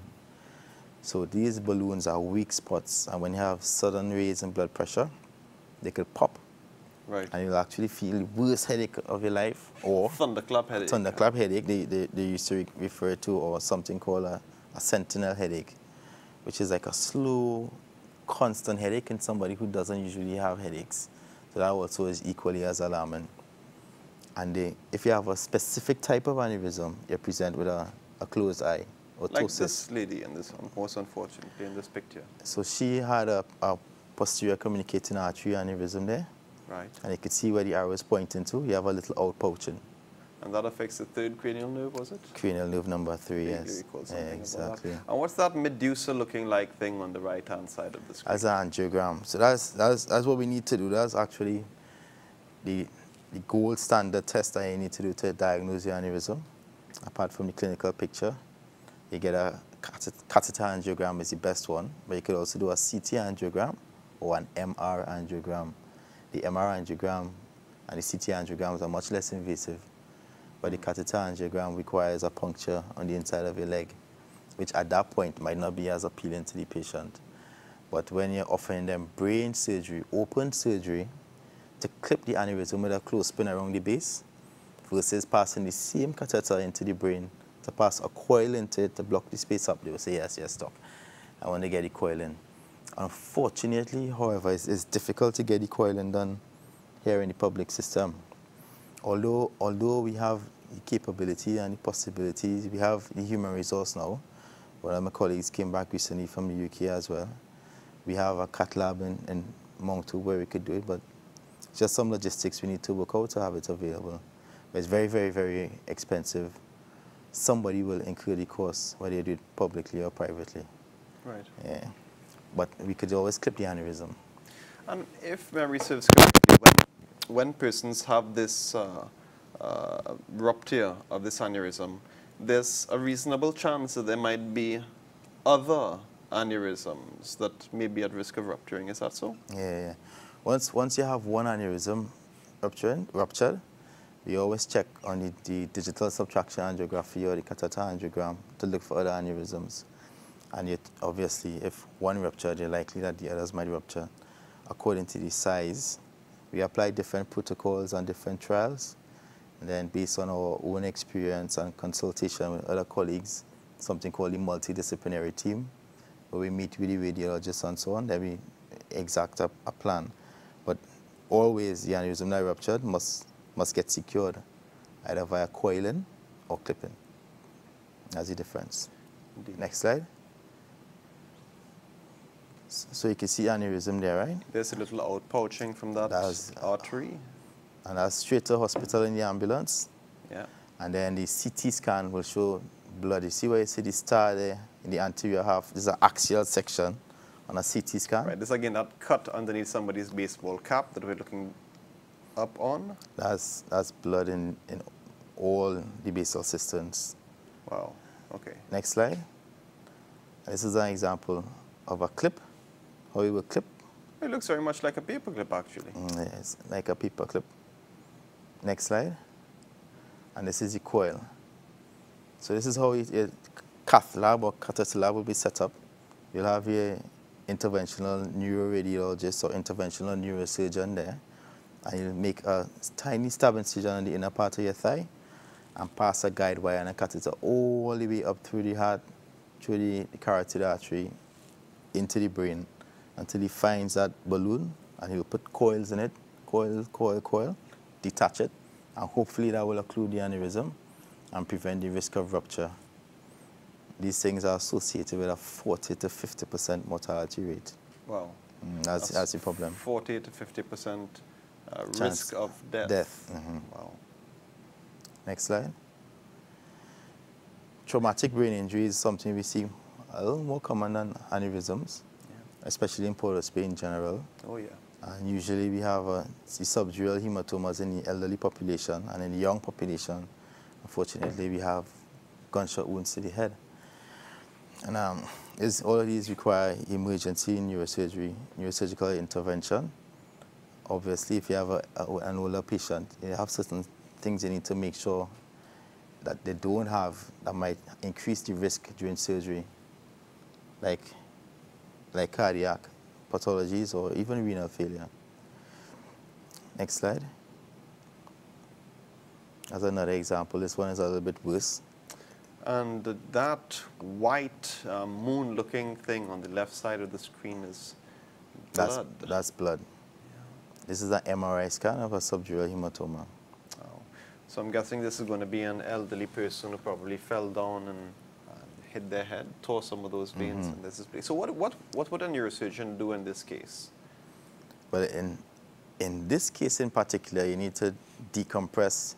So these balloons are weak spots, and when you have sudden raise in blood pressure, they could pop. Right. And you'll actually feel the worst headache of your life, or thunderclap headache. Thunderclap headache, they used to refer to, or something called a sentinel headache, which is like a slow, constant headache in somebody who doesn't usually have headaches. So that also is equally as alarming. And if you have a specific type of aneurysm, you present with a closed eye, or like ptosis. This lady in this, most unfortunately, in this picture. So she had a posterior communicating artery aneurysm there. Right. And you could see where the arrow is pointing to. You have a little outpouching. And that affects the third cranial nerve, was it? Cranial nerve number 3, yes. Exactly. And what's that Medusa looking like thing on the right-hand side of the screen? As an angiogram. So that's what we need to do. That's actually the gold standard test that you need to do to diagnose your aneurysm. Apart from the clinical picture, you get a catheter angiogram is the best one, but you could also do a CT angiogram or an MR angiogram. The MR angiogram and the CT angiograms are much less invasive. But the catheter angiogram requires a puncture on the inside of your leg, which at that point might not be as appealing to the patient. But when you're offering them brain surgery, open surgery, to clip the aneurysm with a clothespin around the base, versus passing the same catheter into the brain, to pass a coil into it to block the space up, they will say, yes, stop. I want to get the coil in. Unfortunately, however, it's difficult to get the coiling done here in the public system. Although we have the capability and the possibilities, we have the human resource now. One of my colleagues came back recently from the UK as well. We have a cath lab in Moncton where we could do it, but just some logistics we need to work out to have it available. But it's very, very, very expensive. Somebody will incur the cost, whether you do it publicly or privately. Right. Yeah. But we could always clip the aneurysm. And if memory serves correctly, when persons have this rupture of this aneurysm, there's a reasonable chance that there might be other aneurysms that may be at risk of rupturing. Is that so? Yeah. Once you have one aneurysm ruptured, we always check on the digital subtraction angiography or the catheter angiogram to look for other aneurysms. And yet, obviously, if one ruptured, you're likely that the others might rupture. According to the size, we apply different protocols and different trials. And then based on our own experience and consultation with other colleagues, something called the multidisciplinary team, where we meet with the radiologists and so on, then we exact a plan. But always the aneurysm that ruptured must get secured, either via coiling or clipping. That's the difference. Indeed. Next slide. So you can see aneurysm there, right? There's a little outpouching from that artery. And that's straight to hospital in the ambulance. Yeah. And then the CT scan will show blood. You see where you see the star there in the anterior half? This is an axial section on a CT scan. Right. This again, that cut underneath somebody's baseball cap that we're looking up on. That's blood in all the basal cisterns. Wow. Okay. Next slide. This is an example of a clip. How you will clip. It looks very much like a paper clip, actually. Yes, like a paper clip. Next slide. And this is the coil. So this is how a cath lab or catheter lab will be set up. You'll have your interventional neuroradiologist or interventional neurosurgeon there, and you'll make a tiny stab incision on the inner part of your thigh and pass a guide wire and a catheter all the way up through the heart, through the carotid artery, into the brain until he finds that balloon, and he'll put coils in it, coil, detach it, and hopefully that will occlude the aneurysm and prevent the risk of rupture. These things are associated with a 40 to 50% mortality rate. Wow. That's the problem. 40 to 50% risk of death. Wow. Next slide. Traumatic brain injury is something we see a little more common than aneurysms, especially in porous pain in general. Oh, yeah. And usually we have the subdural hematomas in the elderly population, and in the young population, unfortunately, we have gunshot wounds to the head. And all of these require emergency neurosurgery, neurosurgical intervention. Obviously, if you have an older patient, you have certain things you need to make sure that they don't have that might increase the risk during surgery, like cardiac pathologies or even renal failure. Next slide. As another example, this one is a little bit worse. And that white moon-looking thing on the left side of the screen is blood. That's blood. Yeah. This is an MRI scan of a subdural hematoma. Oh. So I'm guessing this is going to be an elderly person who probably fell down and hit their head, tore some of those veins, and this is. So what would a neurosurgeon do in this case? Well, in this case in particular, you need to decompress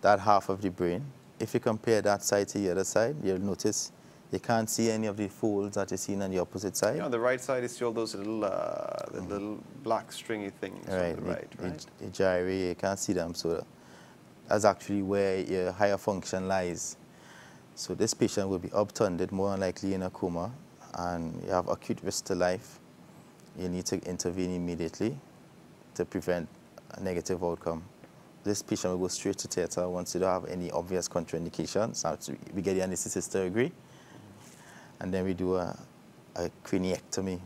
that half of the brain. If you compare that side to the other side, you'll notice you can't see any of the folds that you're seeing on the opposite side. Yeah, on the right side, you see all those little, little black stringy things right, on the right. The gyri, you can't see them, so that's actually where your higher function lies. So this patient will be obtunded, more than likely in a coma, and you have acute risk to life. You need to intervene immediately to prevent a negative outcome. This patient will go straight to theatre once you don't have any obvious contraindications. So we get the anesthetist to agree, and then we do a craniectomy.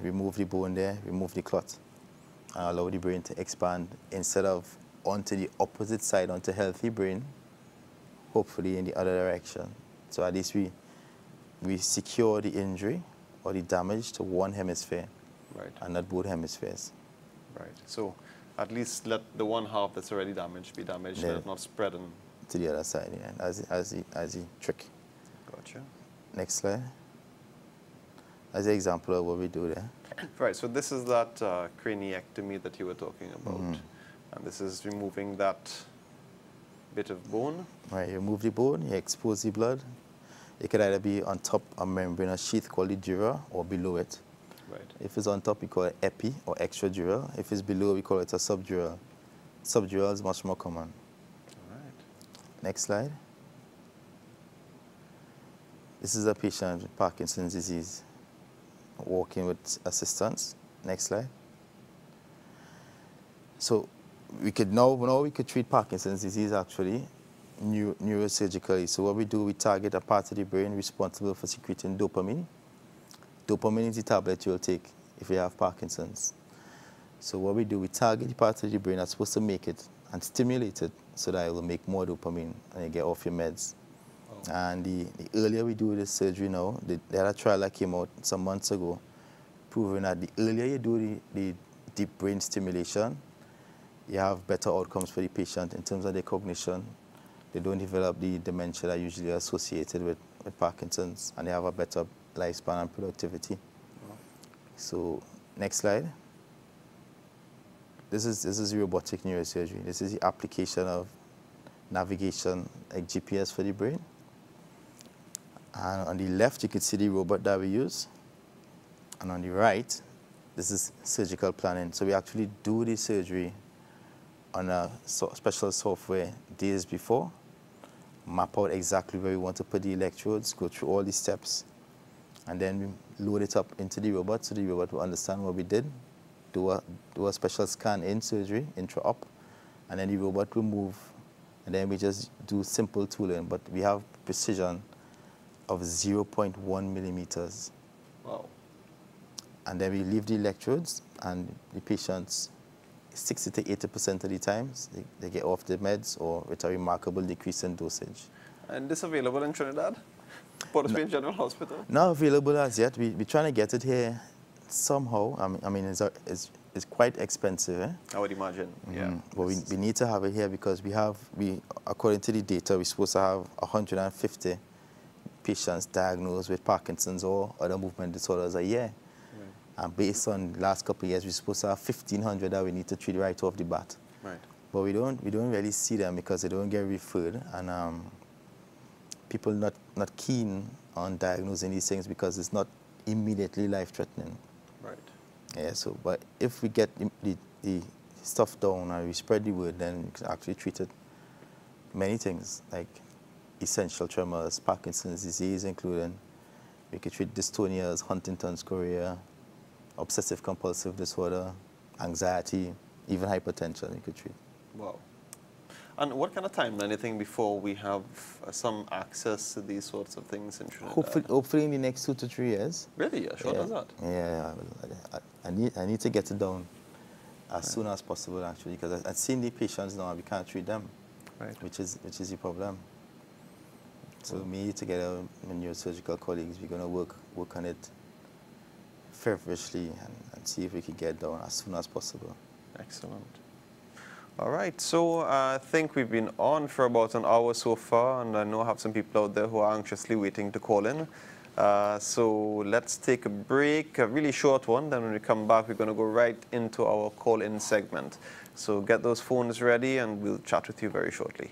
Remove the bone there, remove the clot, and allow the brain to expand instead of onto the opposite side, onto healthy brain, hopefully in the other direction. So at least we secure the injury or the damage to one hemisphere, and not both hemispheres. Right. So at least let the one half that's already damaged be damaged, let it not spread to the other side. Yeah, as the trick. Gotcha. Next slide. As an example of what we do there. Right. So this is that craniectomy that you were talking about, and this is removing that bit of bone. Right. You remove the bone. You expose the blood. It could either be on top of a membranous sheath called the dura or below it. Right. If it's on top, we call it epi or extradural. If it's below, we call it a subdural. Subdural is much more common. All right. Next slide. This is a patient with Parkinson's disease, walking with assistance. Next slide. So we could now we could treat Parkinson's disease actually neurosurgically. So what we do, we target a part of the brain responsible for secreting dopamine. Dopamine is the tablet you'll take if you have Parkinson's. So what we do, we target the part of the brain that's supposed to make it and stimulate it so that it will make more dopamine and you get off your meds. Oh. And the earlier we do this surgery now, they had a trial that came out some months ago proving that the earlier you do the deep brain stimulation, you have better outcomes for the patient in terms of their cognition. They don't develop the dementia that usually are associated with Parkinson's, and they have a better lifespan and productivity. Wow. So next slide. This is robotic neurosurgery. This is the application of navigation like GPS for the brain. And on the left, you can see the robot that we use. And on the right, this is surgical planning. So we actually do the surgery on a special software days before, map out exactly where we want to put the electrodes, go through all the steps, and then we load it up into the robot so the robot will understand what we did, do a special scan in surgery, intra-op, and then the robot will move, and then we just do simple tooling, but we have precision of 0.1 millimeters. Wow. and then we leave the electrodes, and the patients, 60 to 80% of the times, they get off the meds or with a remarkable decrease in dosage. And this available in Trinidad? Port of Spain General Hospital? Not available as yet. We're trying to get it here somehow. I mean, it's quite expensive. Eh? I would imagine, yeah. But we need to have it here because we according to the data, we're supposed to have 150 patients diagnosed with Parkinson's or other movement disorders a year. Right. And based on the last couple of years, we're supposed to have 1,500 that we need to treat right off the bat. Right. But we don't really see them because they don't get referred, and people not keen on diagnosing these things because it's not immediately life-threatening. Right. Yeah. So, but if we get the stuff down and we spread the word, then we can actually treat it. Many things like essential tremors, Parkinson's disease, including we could treat dystonias, Huntington's chorea, obsessive compulsive disorder, anxiety, even hypertension we could treat. Wow. And what kind of timeline, anything before we have some access to these sorts of things in Trinidad? Hopefully in the next 2 to 3 years. Really? As short as that? Yeah. I need to get it down as soon as possible, actually, because I've seen the patients now and we can't treat them, right. which is the problem. So me together with my neurosurgical colleagues, we're going to work on it feverishly and see if we can get down as soon as possible. Excellent. All right, so I think we've been on for about an hour so far, and I know I have some people out there who are anxiously waiting to call in. So let's take a break, a really short one, then when we come back, we're going to go right into our call-in segment. So get those phones ready, and we'll chat with you very shortly.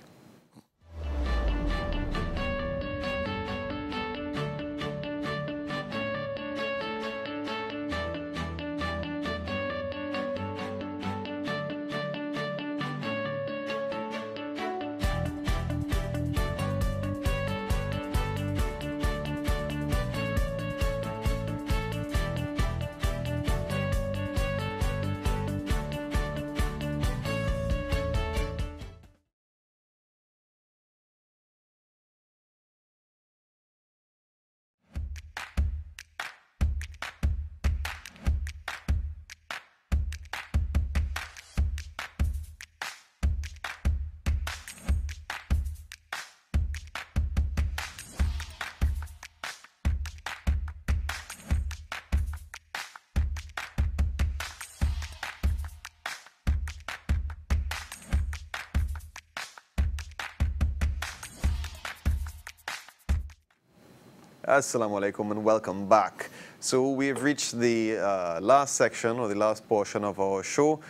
Assalamu alaikum and welcome back. So we've reached the last section or the last portion of our show.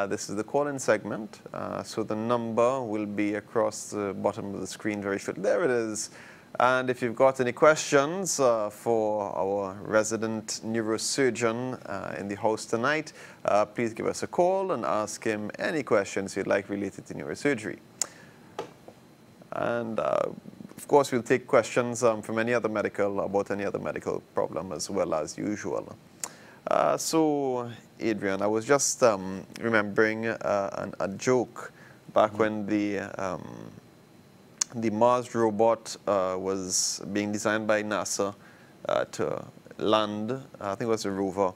This is the call-in segment. So the number will be across the bottom of the screen very shortly. There it is. And if you've got any questions for our resident neurosurgeon in the house tonight, please give us a call and ask him any questions you'd like related to neurosurgery. And of course, we'll take questions from any other about any other medical problem as well as usual. So, Adrian, I was just remembering a joke back when the Mars robot was being designed by NASA to land. I think it was a rover.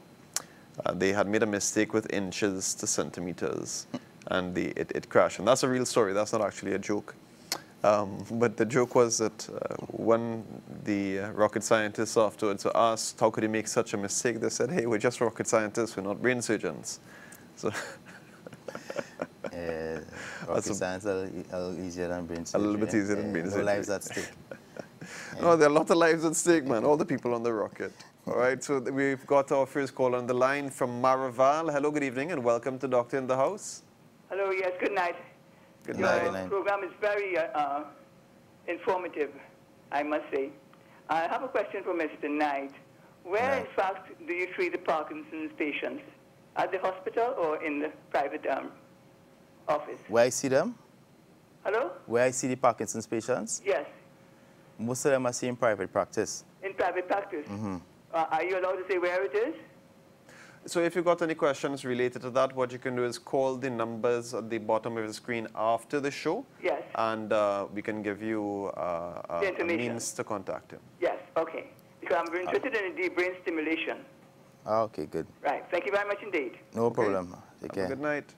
They had made a mistake with inches to centimeters, and it crashed. And that's a real story. That's not actually a joke. But the joke was that when the rocket scientists afterwards were asked, how could you make such a mistake? They said, hey, we're just rocket scientists, we're not brain surgeons. So rocket science is a little easier than brain surgery. A little bit easier than brain surgery. No lives at stake. No, there are a lot of lives at stake, man. All the people on the rocket. All right, so we've got our first call on the line from Maraval. Hello, good evening, and welcome to Doctor in the House. Hello, yes, good night. Good night. Your program is very informative, I must say. I have a question for Mr. Knight. Where, in fact, do you treat the Parkinson's patients? At the hospital or in the private office? Where I see them? Hello? Where I see the Parkinson's patients? Yes. Most of them I see in private practice. In private practice? Mm-hmm. Are you allowed to say where it is? So if you've got any questions related to that, what you can do is call the numbers at the bottom of the screen after the show. Yes. And we can give you a means to contact him. Yes, okay. Because I'm interested in the brain stimulation. Ah, okay, good. Right. Thank you very much indeed. No problem. Take Have care. a good night.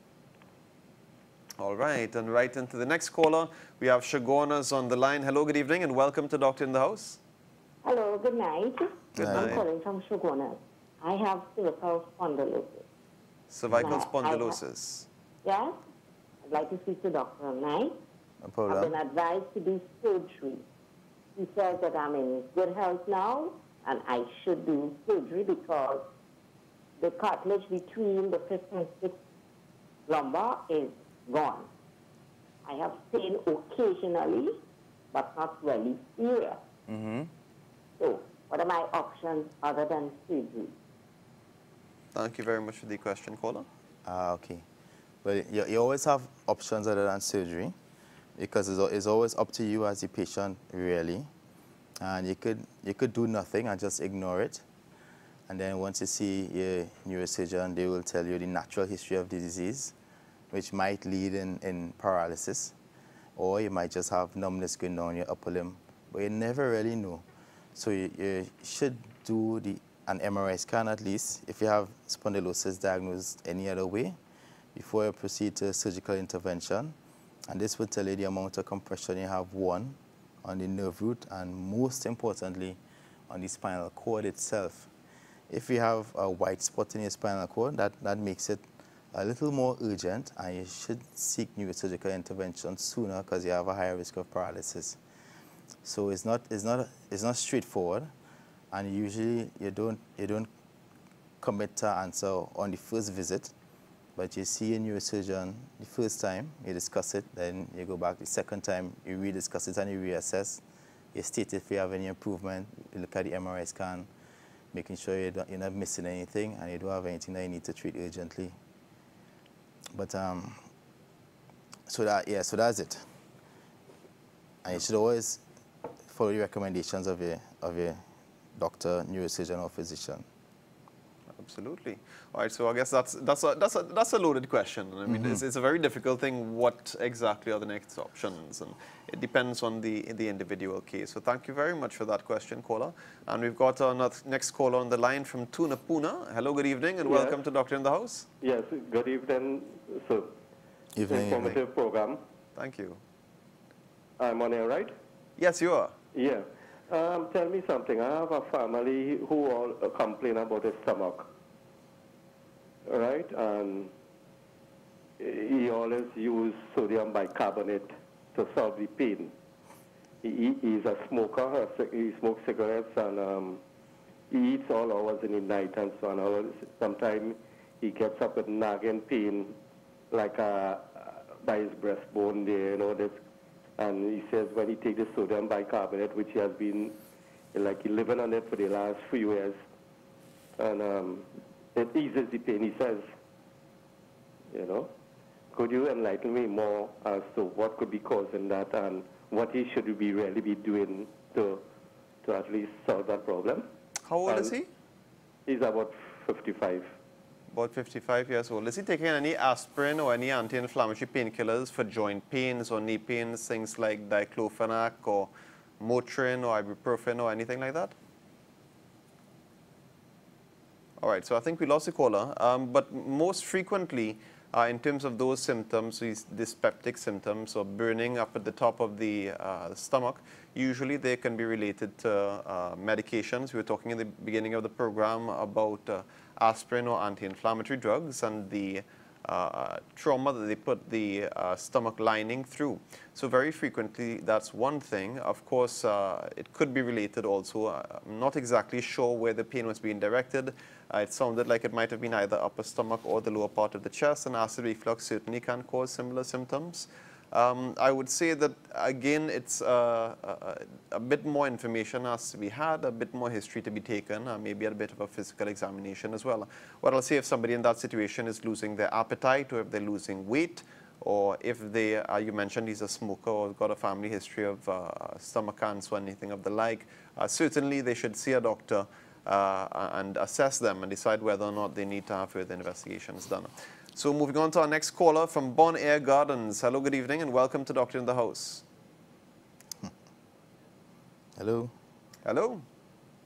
All right, and right into the next caller, we have Shagonas on the line. Hello, good evening, and welcome to Doctor in the House. Hello, good night. Good I'm night. calling from Shogunas. I have cervical spondylosis. Cervical Now, spondylosis. Yes? I'd like to speak to Dr. Knight. No I've problem. been advised to do surgery. He says that I'm in good health now and I should do surgery because the cartilage between the fifth and sixth lumbar is gone. I have pain occasionally, but not really serious. Mm-hmm. So, what are my options other than surgery? Thank you very much for the question, caller. Ah, okay. Well, you always have options other than surgery because it's always up to you as the patient, really. And you could do nothing and just ignore it. And then once you see your neurosurgeon, they will tell you the natural history of the disease, which might lead in paralysis, or you might just have numbness going down your upper limb, but you never really know. So you should do an MRI scan at least if you have spondylosis diagnosed any other way before you proceed to surgical intervention. And this will tell you the amount of compression you have, one, on the nerve root, and most importantly, on the spinal cord itself. If you have a white spot in your spinal cord, that makes it a little more urgent, and you should seek neurosurgical intervention sooner because you have a higher risk of paralysis. So it's not straightforward, and usually you don't commit to answer on the first visit, but you see a neurosurgeon the first time, you discuss it, then you go back the second time, you rediscuss it and you reassess. You state if you have any improvement, you look at the MRI scan, making sure you're not missing anything and you don't have anything that you need to treat urgently. But so that's it. And you should always follow the recommendations of your doctor, neurosurgeon, or physician. Absolutely. All right, so I guess that's a loaded question. I mean, it's a very difficult thing. What exactly are the next options? And it depends on the individual case. So thank you very much for that question, caller. And we've got our next caller on the line from Tunapuna. Hello, good evening, and welcome to Doctor in the House. Yes, good evening, sir. Evening. Informative program. Thank you. I'm on air, right? Yes, you are. Yeah. Tell me something. I have a family who all complain about his stomach, right? And he always use sodium bicarbonate to solve the pain. He's a smoker. He smokes cigarettes, and he eats all hours in the night and so on. Sometimes he gets up with nagging pain, like by his breastbone there, you know, this. And he says when he takes the sodium bicarbonate, which he has been like living on it for the last few years, and it eases the pain, he says. You know, could you enlighten me more as to what could be causing that and what he should really be doing to at least solve that problem? How old is he? He's about 55. About 55 years old. Is he taking any aspirin or any anti-inflammatory painkillers for joint pains or knee pains, things like diclofenac or Motrin or ibuprofen or anything like that? All right, so I think we lost the caller. But most frequently, in terms of those symptoms, these dyspeptic symptoms or burning up at the top of the stomach, usually they can be related to medications. We were talking in the beginning of the program about aspirin or anti-inflammatory drugs and the trauma that they put the stomach lining through. So very frequently, that's one thing. Of course, it could be related also. I'm not exactly sure where the pain was being directed. It sounded like it might have been either upper stomach or the lower part of the chest, and acid reflux certainly can cause similar symptoms. I would say that, again, it's a bit more information has to be had, a bit more history to be taken, maybe a bit of a physical examination as well. What I'll say, if somebody in that situation is losing their appetite, or if they're losing weight, or if they, you mentioned he's a smoker or got a family history of stomach cancer or anything of the like, certainly they should see a doctor and assess them and decide whether or not they need to have further investigations done. So moving on to our next caller from Bon Air Gardens. Hello, good evening, and welcome to Doctor in the House. Hello. Hello.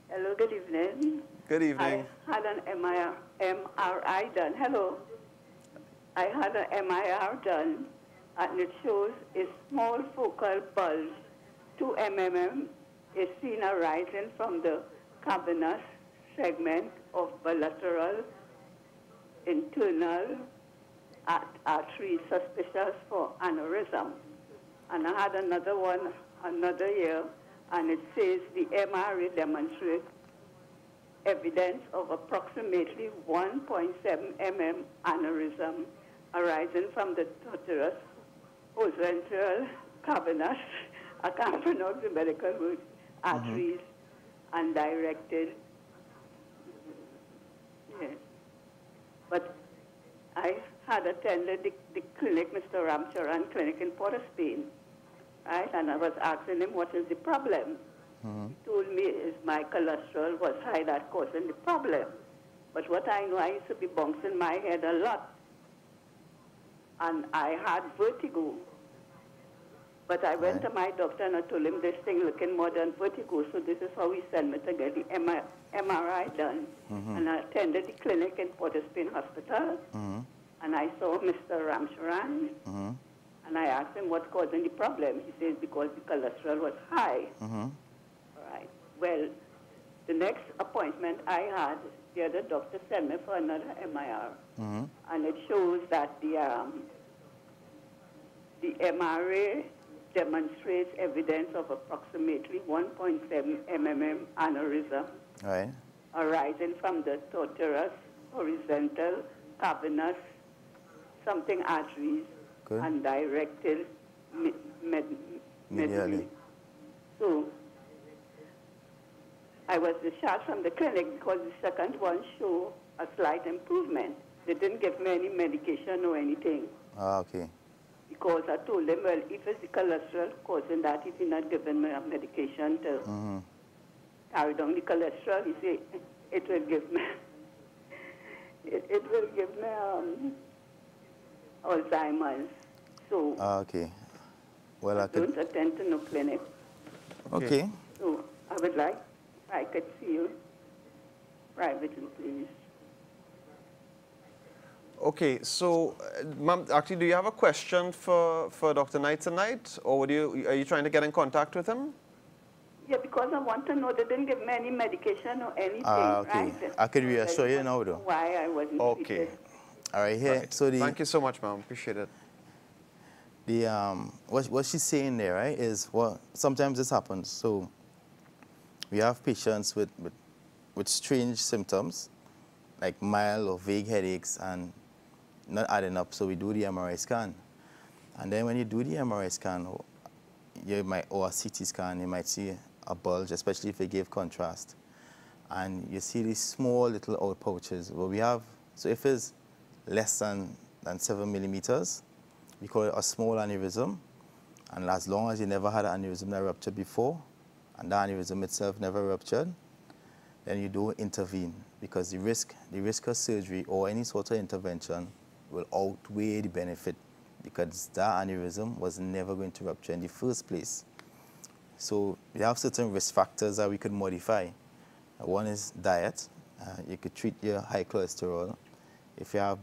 Hello, good evening. Good evening. I had an MRI done. Hello. I had an MRI done, and it shows a small focal bulge, 2 mm, is seen arising from the cavernous segment of bilateral internal artery, suspicious for aneurysm. And I had another one another year, and it says the MRI demonstrates evidence of approximately 1.7 mm aneurysm arising from the tortuous occipital cavernous, I can't pronounce the medical word, arteries, and directed. Yes. But I had attended the clinic, Mr. Ramcharan clinic in Port of Spain, right? And I was asking him, what is the problem? He told me is my cholesterol was high that causing the problem. But what I know, I used to be bouncing my head a lot. And I had vertigo. But I went to my doctor and I told him this thing looking more than vertigo, so this is how he sent me to get the MRI done. And I attended the clinic in Port of Spain Hospital, and I saw Mr. Ramcharan, and I asked him what's causing the problem. He says because the cholesterol was high. All right. Well, the next appointment I had, the other doctor sent me for another MIR, and it shows that the MRA demonstrates evidence of approximately 1.7 mm aneurysm arising from the tortuous horizontal cavernous something arteries and directed medially. So I was discharged from the clinic because the second one showed a slight improvement. They didn't give me any medication or anything. Because I told them, well, if it's the cholesterol causing that, if you're not giving me a medication to carry down the cholesterol, he said, it will give me, it will give me Alzheimer's. So, well, I don't attend to no clinic. So, I would like, if I could see you privately, please. Okay, so, ma'am, actually, do you have a question for Dr. Knight tonight, or are you trying to get in contact with him? Yeah, because I want to know they didn't give me any medication or anything, right? I could reassure you now, though. Why I wasn't treated. All right, here. Right. So thank you so much, ma'am. Appreciate it. What she's saying there, right, is sometimes this happens. So we have patients with strange symptoms, like mild or vague headaches, and not adding up, so we do the MRI scan. And then when you do the MRI scan, or a CT scan, you might see a bulge, especially if you give contrast. And you see these small little out pouches. Well, we have, so if it's less than 7 millimeters, we call it a small aneurysm. And as long as you never had an aneurysm that ruptured before, and the aneurysm itself never ruptured, then you don't intervene, because the risk of surgery or any sort of intervention will outweigh the benefit, because that aneurysm was never going to rupture in the first place. So we have certain risk factors that we could modify. One is diet. You could treat your high cholesterol. If you have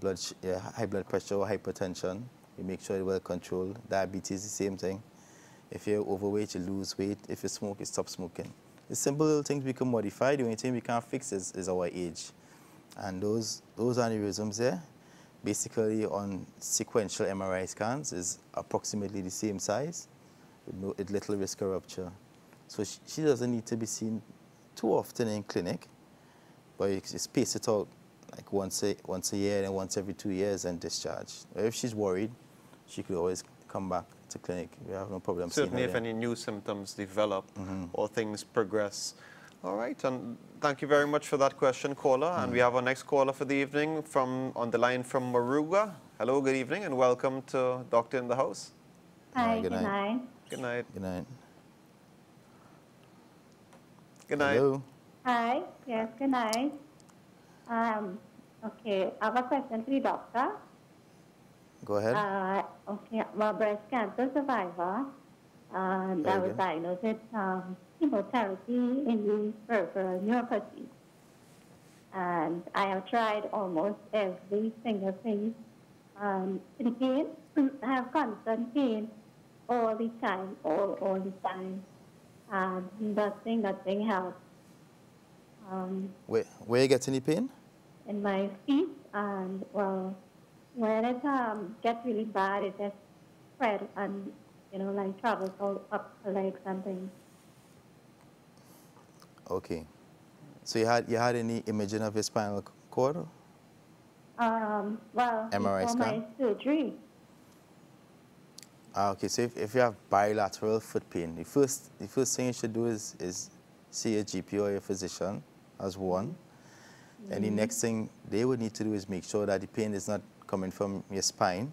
high blood pressure or hypertension, you make sure it's well controlled. Diabetes, the same thing. If you're overweight, you lose weight. If you smoke, you stop smoking. The simple little things we can modify. The only thing we can't fix is our age. And those aneurysms there, basically on sequential MRI scans, is approximately the same size with little risk of rupture. So she doesn't need to be seen too often in clinic, but you just space it out like once a year and once every 2 years and discharge. If she's worried, she could always come back to clinic. We have no problem seeing her. Certainly if any new symptoms develop or things progress. All right, and thank you very much for that question, caller. And we have our next caller for the evening on the line from Maruga. Hello, good evening, and welcome to Doctor in the House. Hi, good night. Good night. Good night. Good night. Hello. Hi, yes, good night. Okay, I have a question for the doctor. Go ahead. Okay, I'm a breast cancer survivor. And I was diagnosed with chemotherapy in the peripheral neuropathy. and I have tried almost every single thing. In pain, I have constant pain all the time, all the time. And nothing helps. Where you get any pain? In my feet, and well, when it gets really bad, it just spread and, like travels all up the legs and things. Okay. So you had any imaging of your spinal cord? Well, MRI before scan? my surgery. Okay, so if you have bilateral foot pain, the first thing you should do is see a GP or a physician as one. And the next thing they would need to do is make sure that the pain is not coming from your spine.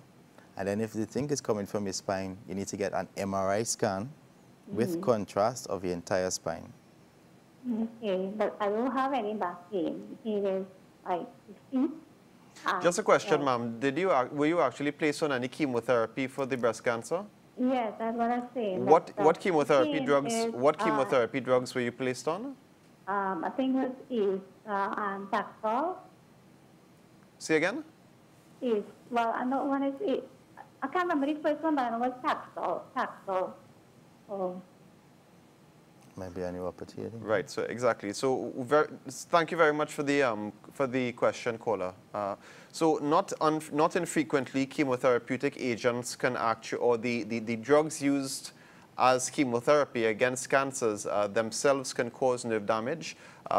And then if they think it's coming from your spine, you need to get an MRI scan with contrast of your entire spine. Okay, but I don't have any back pain. The pain is like the feet. Just a question, ma'am. Were you actually placed on any chemotherapy for the breast cancer? Yes, that's what I'm saying. What chemotherapy drugs? What chemotherapy drugs were you placed on? I think it is Taxol. Say again? I know one is it. I can't remember the first one, but I know it was Taxol. Oh. Maybe a neuropathy, I think. Right, so exactly. So thank you very much for the question, caller. So not infrequently, chemotherapeutic agents can actually, or the drugs used as chemotherapy against cancers themselves can cause nerve damage.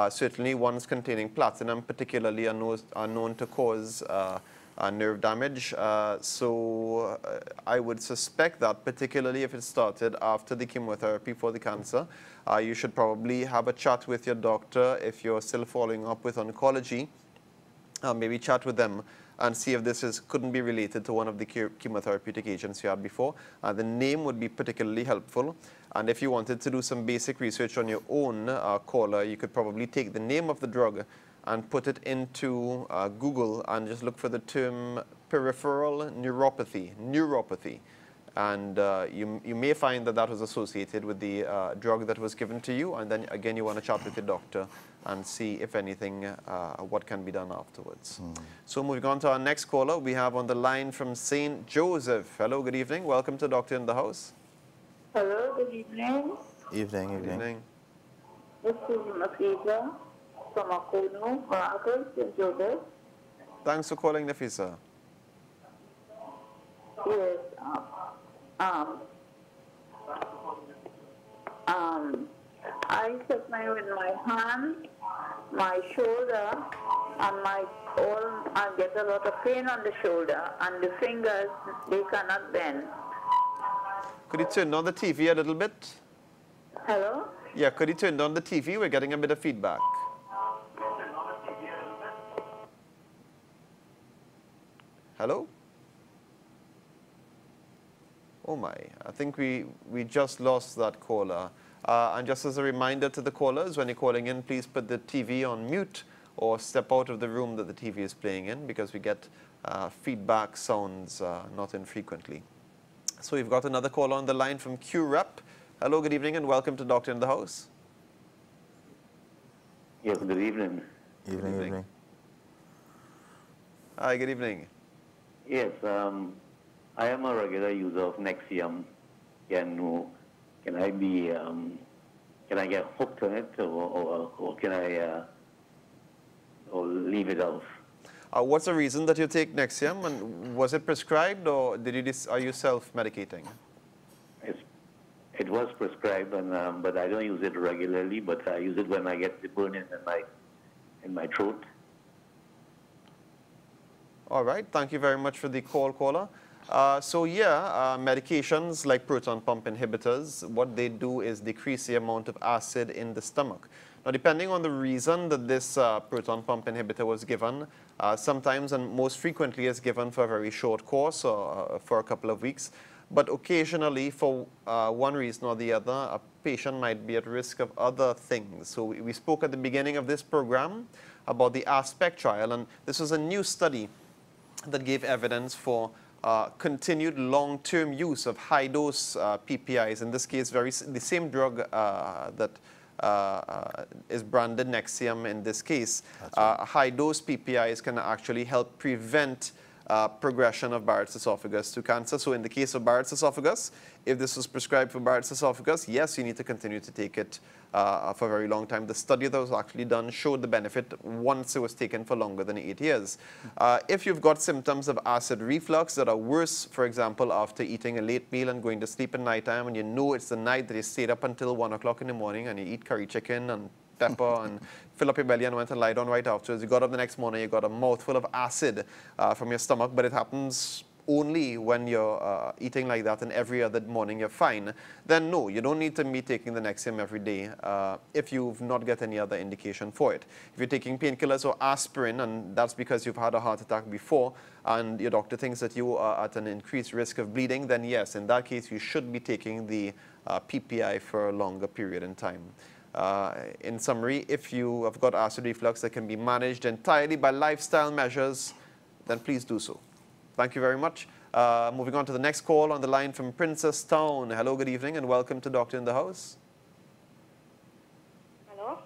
Certainly ones containing platinum particularly are known to cause nerve damage. So I would suspect that particularly if it started after the chemotherapy for the cancer, you should probably have a chat with your doctor if you're still following up with oncology. Maybe chat with them and see if this couldn't be related to one of the chemotherapeutic agents you had before. The name would be particularly helpful. And if you wanted to do some basic research on your own, caller, you could probably take the name of the drug and put it into Google and just look for the term peripheral neuropathy. And you may find that was associated with the drug that was given to you. And then again, you want to chat with your doctor and see if anything, what can be done afterwards. So moving on to our next caller, we have on the line from St. Joseph. Hello, good evening. Welcome to Doctor in the House. Hello, good evening. Evening. This is Nafisa from Akono, Morocco, St. Joseph. Thanks for calling, Nafisa. Yes. I took with my hand, my shoulder, and I get a lot of pain on the shoulder, and the fingers, they cannot bend. Could you turn on the TV a little bit? Hello? Yeah, could you turn on the TV? We're getting a bit of feedback. Hello? Oh my, I think we just lost that caller. And just as a reminder to the callers, when you're calling in, please put the TV on mute or step out of the room that the TV is playing in, because we get feedback sounds not infrequently. So we've got another caller on the line from QREP. Hello, good evening, and welcome to Doctor in the House. Yes, good evening. Evening. Hi, good evening. Yes, I am a regular user of Nexium. Can I get hooked on it, or can I or leave it off? What's the reason that you take Nexium, and was it prescribed, or are you self-medicating? It was prescribed, but I don't use it regularly. But I use it when I get the burning in my throat. All right, thank you very much for the call, caller. Medications like proton pump inhibitors, what they do is decrease the amount of acid in the stomach. Now, depending on the reason that this proton pump inhibitor was given, sometimes and most frequently is given for a very short course or for a couple of weeks. But occasionally, for one reason or the other, a patient might be at risk of other things. So we spoke at the beginning of this program about the ASPECT trial, and this was a new study that gave evidence for continued long-term use of high-dose PPIs, in this case the same drug that is branded Nexium in this case, high-dose PPIs can actually help prevent progression of Barrett's esophagus to cancer. So in the case of Barrett's esophagus, if this was prescribed for Barrett's esophagus, yes, you need to continue to take it for a very long time. The study that was actually done showed the benefit once it was taken for longer than 8 years. If you've got symptoms of acid reflux that are worse, for example, after eating a late meal and going to sleep at night time, and you know it's the night that you stayed up until 1 o'clock in the morning and you eat curry chicken and pepper and fill up your belly and went and lie down right afterwards. You got up the next morning, you got a mouthful of acid from your stomach, but it happens only when you're eating like that and every other morning you're fine, then no, you don't need to be taking the Nexium every day if you've not got any other indication for it. If you're taking painkillers or aspirin, and that's because you've had a heart attack before and your doctor thinks that you are at an increased risk of bleeding, then yes, in that case you should be taking the PPI for a longer period in time. In summary, if you have got acid reflux that can be managed entirely by lifestyle measures, then please do so. Thank you very much. Moving on to the next call on the line from Princess Town. Hello, good evening, and welcome to Doctor in the House. Hello?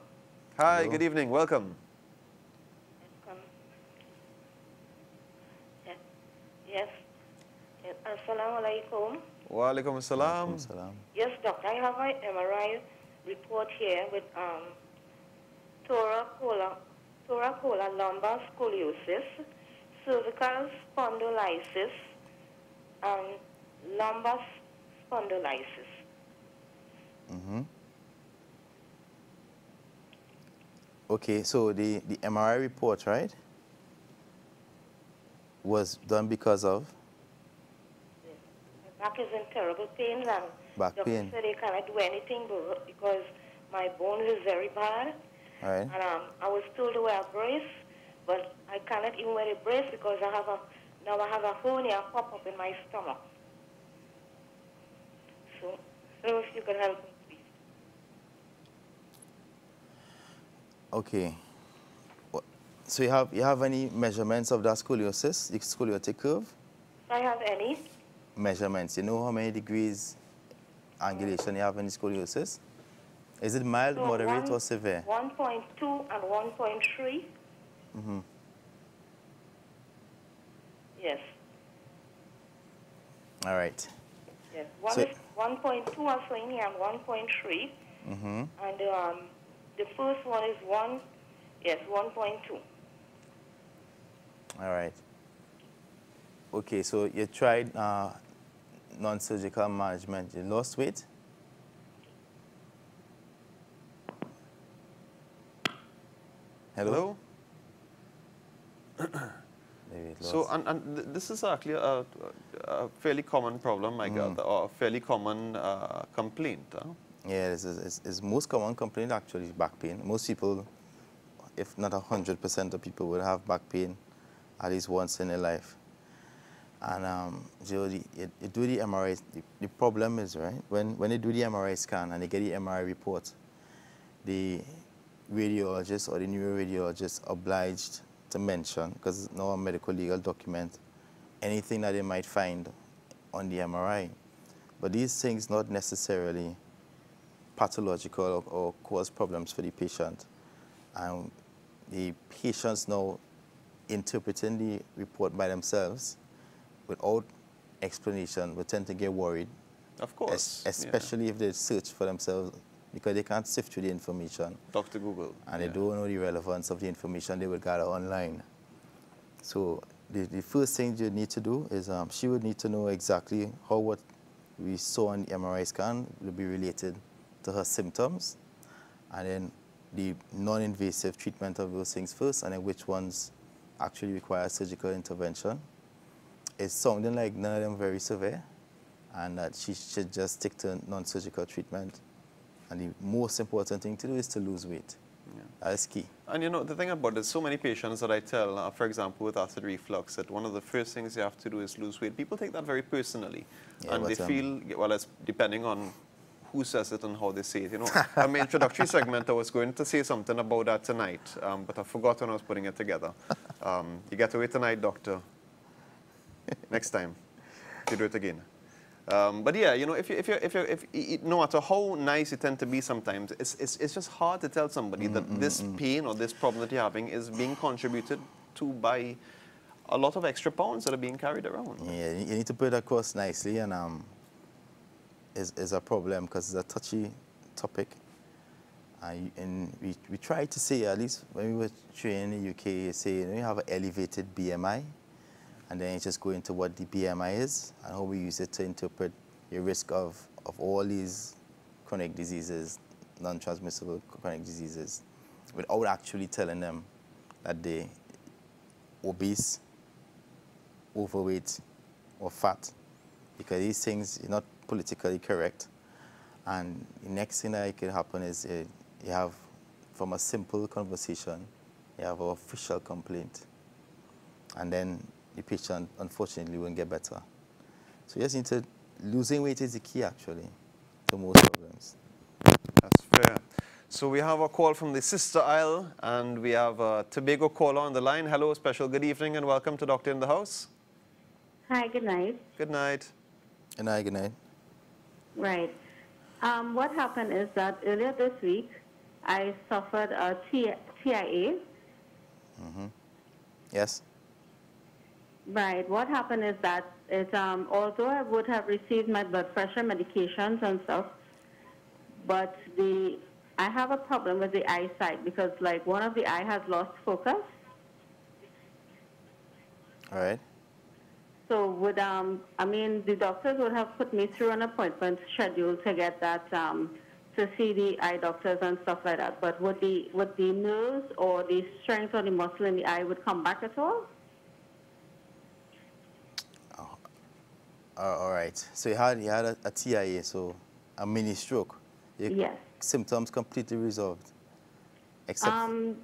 Hi, Hello. Good evening, welcome. Yes. Assalamu alaikum. Wa alaikum assalam. Yes, doctor, I have my MRI report here with thoracola lumbar scoliosis, cervical spondylitis, and lumbar spondylitis. Okay, so the MRI report, right, was done because of? My back is in terrible pain, and Back doctor pain. said they cannot do anything because my bones is very bad. All right. And I was told to wear a brace, but I cannot even wear a brace because I have a hernia pop up in my stomach. So if you could help me, please. Okay. So you have any measurements of that scoliosis, the scoliotic curve? Do I have any? Measurements. You know how many degrees angulation you have in the scoliosis? Is it mild, So moderate, or severe? 1.2 and 1.3. Yes. All right. Yes. One So- is 1.2 I'm showing here and 1.3. And the first one is 1.2. All right. Okay, so you tried non-surgical management. You lost weight? Hello? Maybe it So, lost. this is actually a fairly common problem, I gather, or a fairly common complaint. Huh? Yeah, it's most common complaint actually is back pain. Most people, if not 100% of people, will have back pain at least once in their life. And you do the MRI. The problem is, right, when they do the MRI scan and they get the MRI report, the radiologist or the neuroradiologist obliged to mention, because it's now a medical legal document, anything that they might find on the MRI. But these things not necessarily pathological or cause problems for the patient. And the patients now interpreting the report by themselves without explanation would tend to get worried. Of course. Especially if they search for themselves, because they can't sift through the information. Dr. Google. And they don't know the relevance of the information they would gather online. So the first thing you need to do is she would need to know exactly how what we saw on the MRI scan will be related to her symptoms, and then the non-invasive treatment of those things first, and then which ones actually require surgical intervention. It's sounding like none of them very severe, and that she should just stick to non-surgical treatment. And the most important thing to do is to lose weight. Yeah. That's key. And you know, the thing about it, so many patients that I tell, for example, with acid reflux, that one of the first things you have to do is lose weight. People take that very personally. Yeah, and they feel, well, it's depending on who says it and how they say it. You know, in my introductory segment, I was going to say something about that tonight, but I forgot when I was putting it together. You get away tonight, doctor. Next time, you do it again. But yeah, you know, no matter how nice you tend to be sometimes, it's just hard to tell somebody that this pain or this problem that you're having is being contributed to by a lot of extra pounds that are being carried around. Yeah, you need to put it across nicely, and is a problem because it's a touchy topic. And we try to say, at least when we were trained in the UK, you say, you know, you have an elevated BMI, and then you just go into what the BMI is and how we use it to interpret your risk of all these chronic diseases, non-transmissible chronic diseases, without actually telling them that they're obese, overweight, or fat, because these things are not politically correct. And the next thing that can happen is you have, from a simple conversation, you have an official complaint. And then the patient, unfortunately, won't get better. So you just need to, losing weight is the key, actually, to most problems. That's fair. So we have a call from the sister aisle, and we have a Tobago caller on the line. Hello, special good evening, and welcome to Doctor in the House. Hi, good night. Good night. Good night, good night. Right. What happened is that earlier this week, I suffered a TIA. Yes? Right. What happened is that although I would have received my blood pressure medications and stuff, but I have a problem with the eyesight because, like, one of the eye has lost focus. All right. So the doctors would have put me through an appointment schedule to get that, to see the eye doctors and stuff like that. But would the nerves or the strength or the muscle in the eye would come back at all? All right. So you had a TIA, so a mini stroke. Yes. Symptoms completely resolved. Except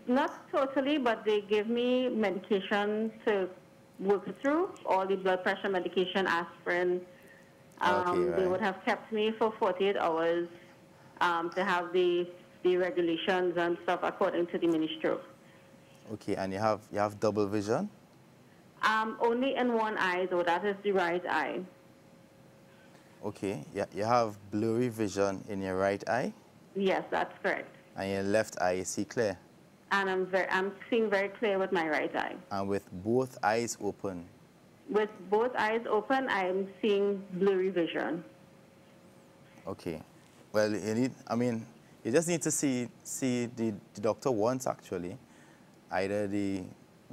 not totally, but they gave me medication to work through, all the blood pressure medication, aspirin. Right. They would have kept me for 48 hours to have the regulations and stuff according to the mini stroke. Okay, and you have double vision? Only in one eye, though. That is the right eye. Okay, yeah, you have blurry vision in your right eye? Yes, that's correct. And your left eye, you see clear? And I'm seeing very clear with my right eye. And with both eyes open? With both eyes open, I'm seeing blurry vision. Okay. Well, you just need to see the doctor once, actually, either the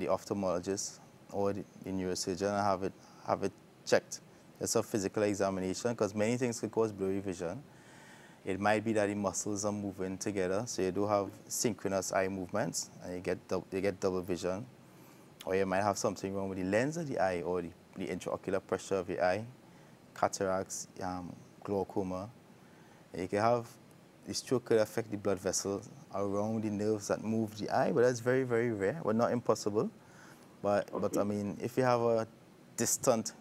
ophthalmologist or the neurosurgeon, and have it checked. It's a physical examination, because many things can cause blurry vision. It might be that the muscles are moving together, so you do have synchronous eye movements, and you get double vision. Or you might have something wrong with the lens of the eye or the intraocular pressure of the eye, cataracts, glaucoma. And you can have, the stroke could affect the blood vessels around the nerves that move the eye, but that's very, very rare, but not impossible. But I mean, if you have a distant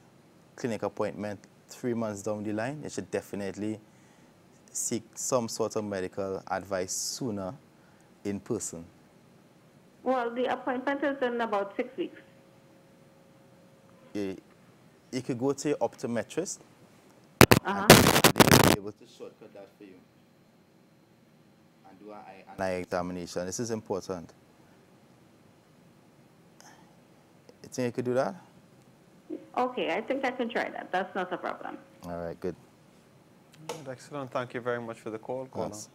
clinic appointment 3 months down the line, you should definitely seek some sort of medical advice sooner in person. Well, the appointment is in about 6 weeks. You could go to your optometrist, and they will be able to shortcut that for you and do an eye examination. This is important. You think you could do that? Okay, I think I can try that. That's not a problem. All right, good. Excellent. Thank you very much for the call, caller. Yes.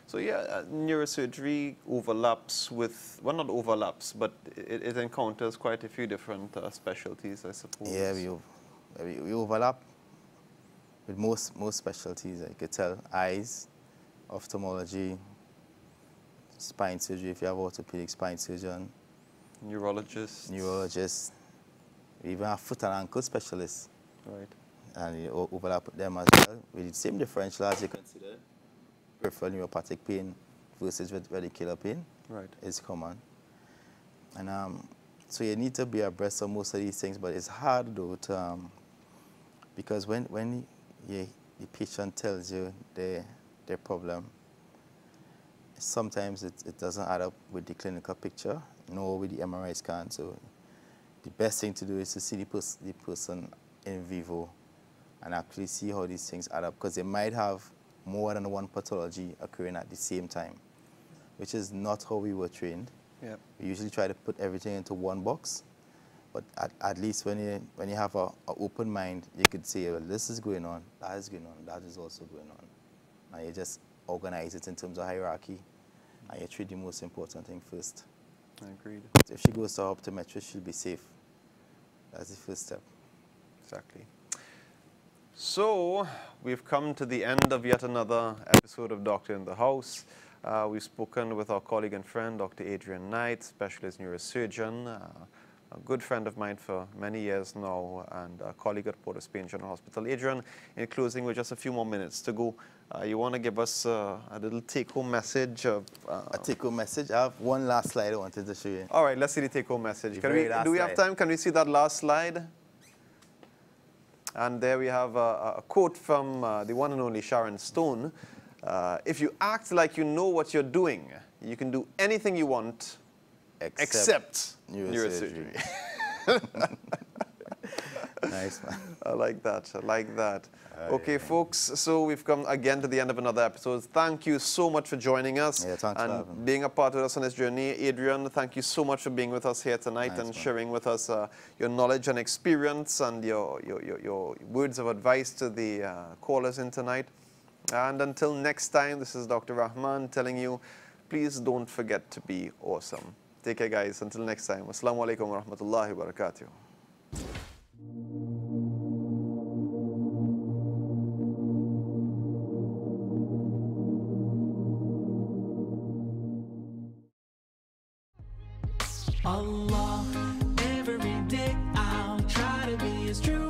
So yeah, neurosurgery overlaps with, well, not overlaps, but it encounters quite a few different specialties, I suppose. Yeah, we overlap with most specialties. I could tell eyes, ophthalmology, spine surgery if you have orthopedic spine surgeon, neurologist. We even have foot and ankle specialists. Right. And you overlap with them as well, with the same differential as you consider peripheral neuropathic pain versus radicular pain. Right. Is common. And so you need to be abreast of most of these things, but it's hard though to, because when the patient tells you their problem, sometimes it doesn't add up with the clinical picture, nor with the MRI scan. So the best thing to do is to see the person in vivo and actually see how these things add up, because they might have more than one pathology occurring at the same time, which is not how we were trained. Yep. We usually try to put everything into one box, but at least when you have an open mind, you could say, well, this is going on, that is going on, that is also going on. And you just organize it in terms of hierarchy, and you treat the most important thing first. Agreed. If she goes to her optometrist, she'll be safe. That's the first step. Exactly. So, we've come to the end of yet another episode of Doctor in the House. We've spoken with our colleague and friend, Dr. Adrian Knight, specialist neurosurgeon, a good friend of mine for many years now, and a colleague at Port of Spain General Hospital. Adrian, in closing, with just a few more minutes to go, you want to give us a little take-home message? A take-home message? I have one last slide I wanted to show you. All right, let's see the take-home message. Do we have time? Can we see that last slide? And there we have a quote from the one and only Sharon Stone. If you act like you know what you're doing, you can do anything you want except neurosurgery. Nice, man. I like that. I like that. Okay, folks, so we've come again to the end of another episode. Thank you so much for joining us and being a part of us on this journey. Adrian, thank you so much for being with us here tonight and sharing with us your knowledge and experience and your words of advice to the callers in tonight. And until next time, this is Dr. Rahman telling you, please don't forget to be awesome. Take care, guys. Until next time. Assalamu alaikum wa rahmatullahi wa barakatuh. Allah, every day I'll try to be as true